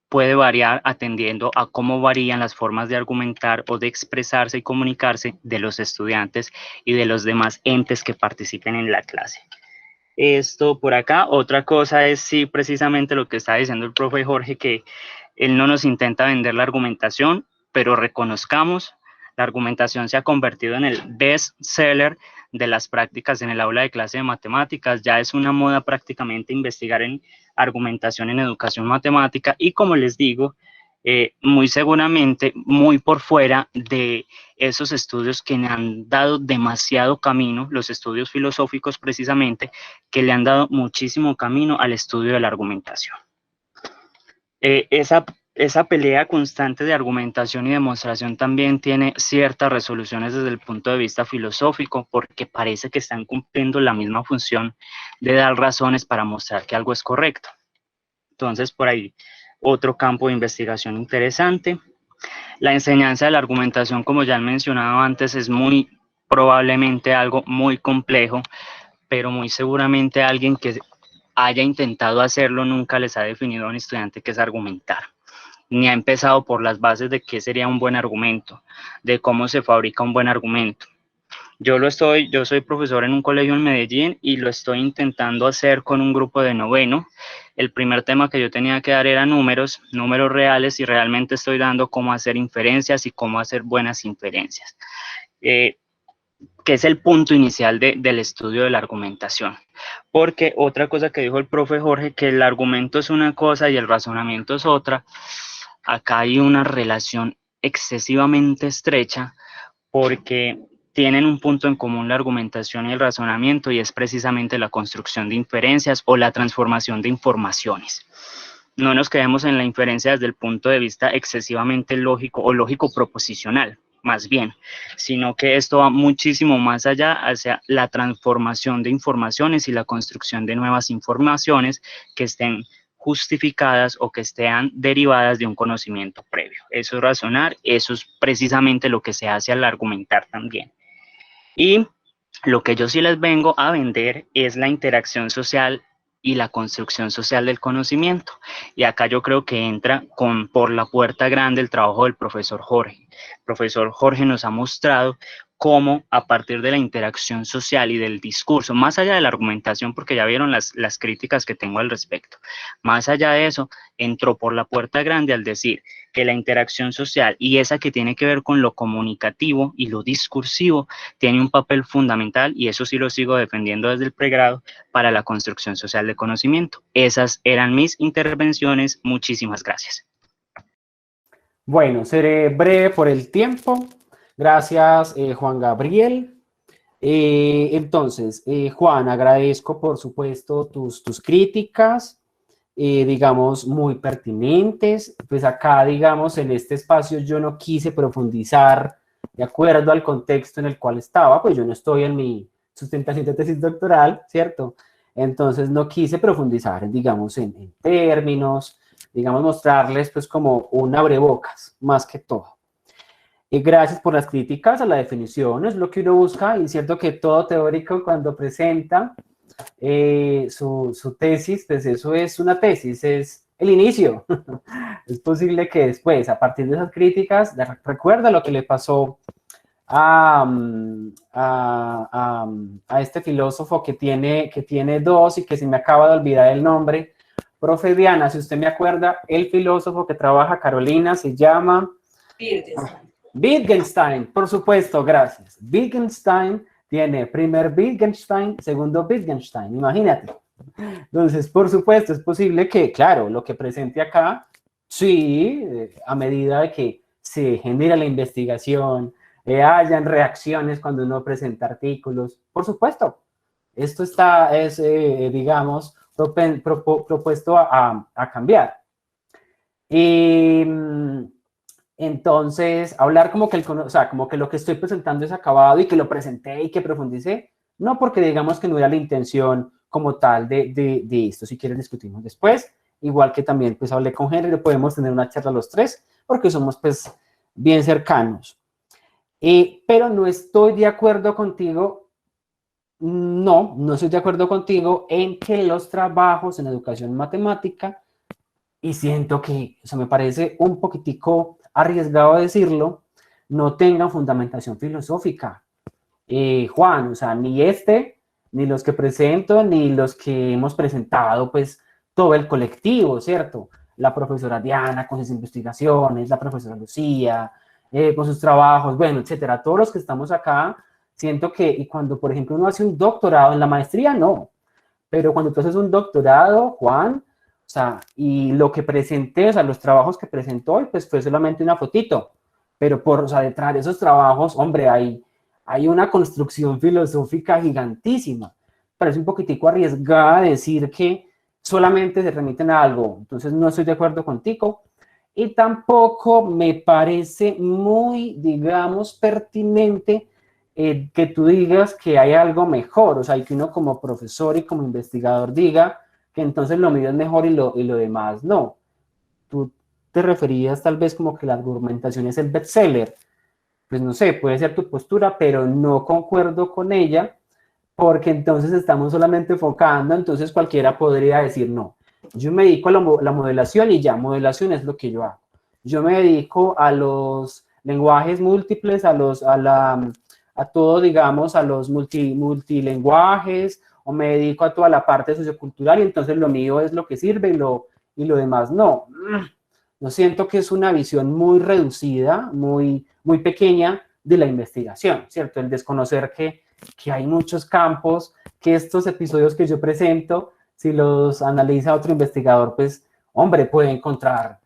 puede variar atendiendo a cómo varían las formas de argumentar o de expresarse y comunicarse de los estudiantes y de los demás entes que participen en la clase. esto por acá. Otra cosa es sí, precisamente lo que está diciendo el profe Jorge, que él no nos intenta vender la argumentación, pero reconozcamos, la argumentación se ha convertido en el best seller de las prácticas en el aula de clase de matemáticas. Ya es una moda prácticamente investigar en argumentación en educación matemática, y como les digo, muy seguramente muy por fuera de esos estudios que le han dado demasiado camino, los estudios filosóficos precisamente, que le han dado muchísimo camino al estudio de la argumentación. Esa pelea constante de argumentación y demostración también tiene ciertas resoluciones desde el punto de vista filosófico, porque parece que están cumpliendo la misma función de dar razones para mostrar que algo es correcto. Entonces, por ahí, otro campo de investigación interesante. La enseñanza de la argumentación, como ya han mencionado antes, es muy probablemente algo muy complejo, pero muy seguramente alguien que haya intentado hacerlo nunca les ha definido a un estudiante qué es argumentar, ni ha empezado por las bases de qué sería un buen argumento, de cómo se fabrica un buen argumento. Yo soy profesor en un colegio en Medellín y lo estoy intentando hacer con un grupo de noveno. El primer tema que yo tenía que dar era números reales, y realmente estoy dando cómo hacer inferencias y cómo hacer buenas inferencias, que es el punto inicial del estudio de la argumentación. Porque otra cosa que dijo el profe Jorge, que el argumento es una cosa y el razonamiento es otra, acá hay una relación excesivamente estrecha, porque tienen un punto en común la argumentación y el razonamiento, y es precisamente la construcción de inferencias o la transformación de informaciones. No nos quedemos en la inferencia desde el punto de vista excesivamente lógico o lógico proposicional, más bien, sino que esto va muchísimo más allá hacia la transformación de informaciones y la construcción de nuevas informaciones que estén justificadas o que estén derivadas de un conocimiento previo. Eso es razonar, eso es precisamente lo que se hace al argumentar también. Y lo que yo sí les vengo a vender es la interacción social y la construcción social del conocimiento. Y acá yo creo que entra por la puerta grande el trabajo del profesor Jorge. El profesor Jorge nos ha mostrado cómo a partir de la interacción social y del discurso, más allá de la argumentación, porque ya vieron las críticas que tengo al respecto, más allá de eso, entró por la puerta grande al decir que la interacción social y esa que tiene que ver con lo comunicativo y lo discursivo tiene un papel fundamental, y eso sí lo sigo defendiendo desde el pregrado, para la construcción social de conocimiento. Esas eran mis intervenciones. Muchísimas gracias. Bueno, seré breve por el tiempo. Gracias, Juan Gabriel. Entonces, Juan, agradezco por supuesto tus críticas, digamos, muy pertinentes. Pues acá, digamos, en este espacio yo no quise profundizar de acuerdo al contexto en el cual estaba, pues yo no estoy en mi sustentación de tesis doctoral, ¿cierto? Entonces no quise profundizar, digamos, en términos, digamos, mostrarles pues como un abrebocas, más que todo. Gracias por las críticas a la definición, es lo que uno busca, y cierto que todo teórico cuando presenta su tesis, pues eso es una tesis, es el inicio. Es posible que después, a partir de esas críticas, recuerda lo que le pasó a este filósofo que tiene dos y que se me acaba de olvidar el nombre. Profe Diana, si usted me acuerda, el filósofo que trabaja Carolina se llama Wittgenstein, por supuesto, gracias. Wittgenstein tiene primer Wittgenstein, segundo Wittgenstein, imagínate. Entonces, por supuesto, es posible que, claro, lo que presente acá, sí, a medida de que se genera la investigación, hayan reacciones cuando uno presenta artículos, por supuesto. Esto es digamos, propuesto a cambiar. Entonces, hablar como que, como que lo que estoy presentando es acabado y que lo presenté y que profundicé, no, porque digamos que no era la intención como tal de esto. Si quieren discutimos después, igual que también pues hablé con Henry, podemos tener una charla los tres, porque somos pues bien cercanos. Pero no estoy de acuerdo contigo, no estoy de acuerdo contigo en que los trabajos en educación matemática, y siento que, o sea, me parece un poquitico arriesgado decirlo, no tengan fundamentación filosófica. Juan, o sea, ni este, ni los que presento, ni los que hemos presentado, pues, todo el colectivo, ¿cierto? La profesora Diana con sus investigaciones, la profesora Lucía, con sus trabajos, bueno, etcétera. Todos los que estamos acá, siento que, y cuando, por ejemplo, uno hace un doctorado, en la maestría no, pero cuando tú haces un doctorado, Juan, o sea, y lo que presenté, o sea, los trabajos que presentó, pues fue solamente una fotito, pero o sea, detrás de esos trabajos, hombre, hay una construcción filosófica gigantísima. Parece un poquitico arriesgada decir que solamente se remiten a algo, entonces no estoy de acuerdo contigo, y tampoco me parece muy, digamos, pertinente que tú digas que hay algo mejor, o sea, y que uno como profesor y como investigador diga que entonces lo mío es mejor y lo demás no. Tú te referías tal vez como que la argumentación es el bestseller, pues no sé, puede ser tu postura, pero no concuerdo con ella, porque entonces estamos solamente enfocando, entonces cualquiera podría decir no. Yo me dedico a la modelación y ya, modelación es lo que yo hago. Yo me dedico a los lenguajes múltiples, a todo, digamos, a los multilenguajes, o me dedico a toda la parte sociocultural y entonces lo mío es lo que sirve y lo demás no. Yo siento que es una visión muy reducida, muy pequeña de la investigación, ¿cierto? El desconocer que hay muchos campos, que estos episodios que yo presento, si los analiza otro investigador, pues, hombre, puede encontrar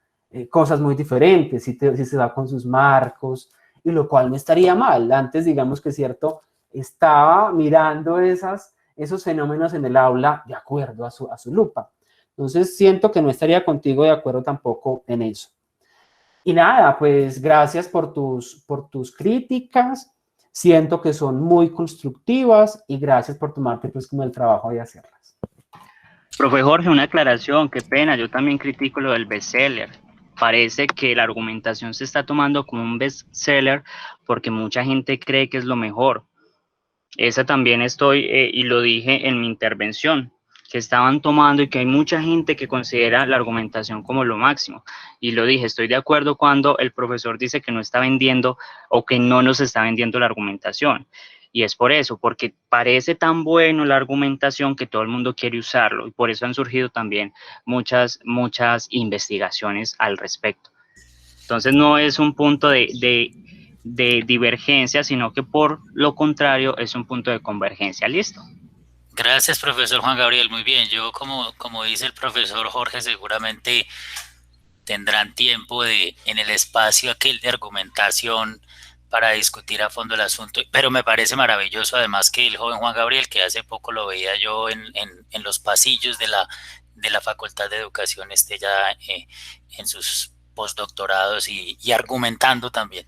cosas muy diferentes, si se va con sus marcos, y lo cual no estaría mal. Antes, digamos que cierto, estaba mirando esos fenómenos en el aula de acuerdo a su lupa. Entonces, siento que no estaría contigo de acuerdo tampoco en eso. Y nada, pues gracias por tus críticas. Siento que son muy constructivas y gracias por tomarte pues como el trabajo de hacerlas. Profe Jorge, una aclaración, qué pena, yo también critico lo del bestseller. Parece que la argumentación se está tomando como un bestseller porque mucha gente cree que es lo mejor. Esa también y lo dije en mi intervención, que estaban tomando y que hay mucha gente que considera la argumentación como lo máximo. Y lo dije, estoy de acuerdo cuando el profesor dice que no está vendiendo o que no nos está vendiendo la argumentación. Y es por eso, porque parece tan bueno la argumentación que todo el mundo quiere usarlo. Y por eso han surgido también muchas investigaciones al respecto. Entonces no es un punto de divergencia, sino que por lo contrario es un punto de convergencia. ¿Listo? Gracias, profesor Juan Gabriel. Muy bien. Yo, como dice el profesor Jorge, seguramente tendrán tiempo en el espacio aquel de argumentación para discutir a fondo el asunto, pero me parece maravilloso además que el joven Juan Gabriel, que hace poco lo veía yo en los pasillos de la Facultad de Educación, esté ya en sus postdoctorados y argumentando también.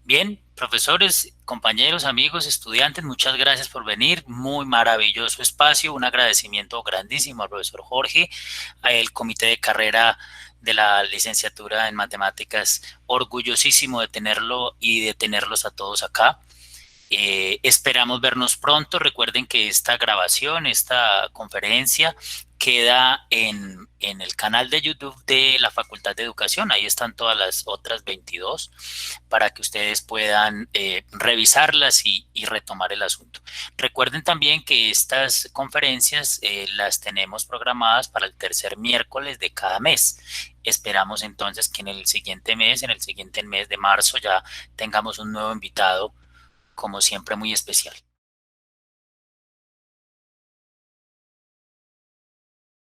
Bien, profesores, compañeros, amigos, estudiantes, muchas gracias por venir, muy maravilloso espacio, un agradecimiento grandísimo al profesor Jorge, al comité de carrera de la licenciatura en matemáticas, orgullosísimo de tenerlo y de tenerlos a todos acá. Esperamos vernos pronto. Recuerden que esta grabación, esta conferencia queda en el canal de YouTube de la Facultad de Educación. Ahí están todas las otras 22 para que ustedes puedan revisarlas y retomar el asunto. Recuerden también que estas conferencias las tenemos programadas para el tercer miércoles de cada mes. Esperamos entonces que en el siguiente mes de marzo, ya tengamos un nuevo invitado, como siempre, muy especial.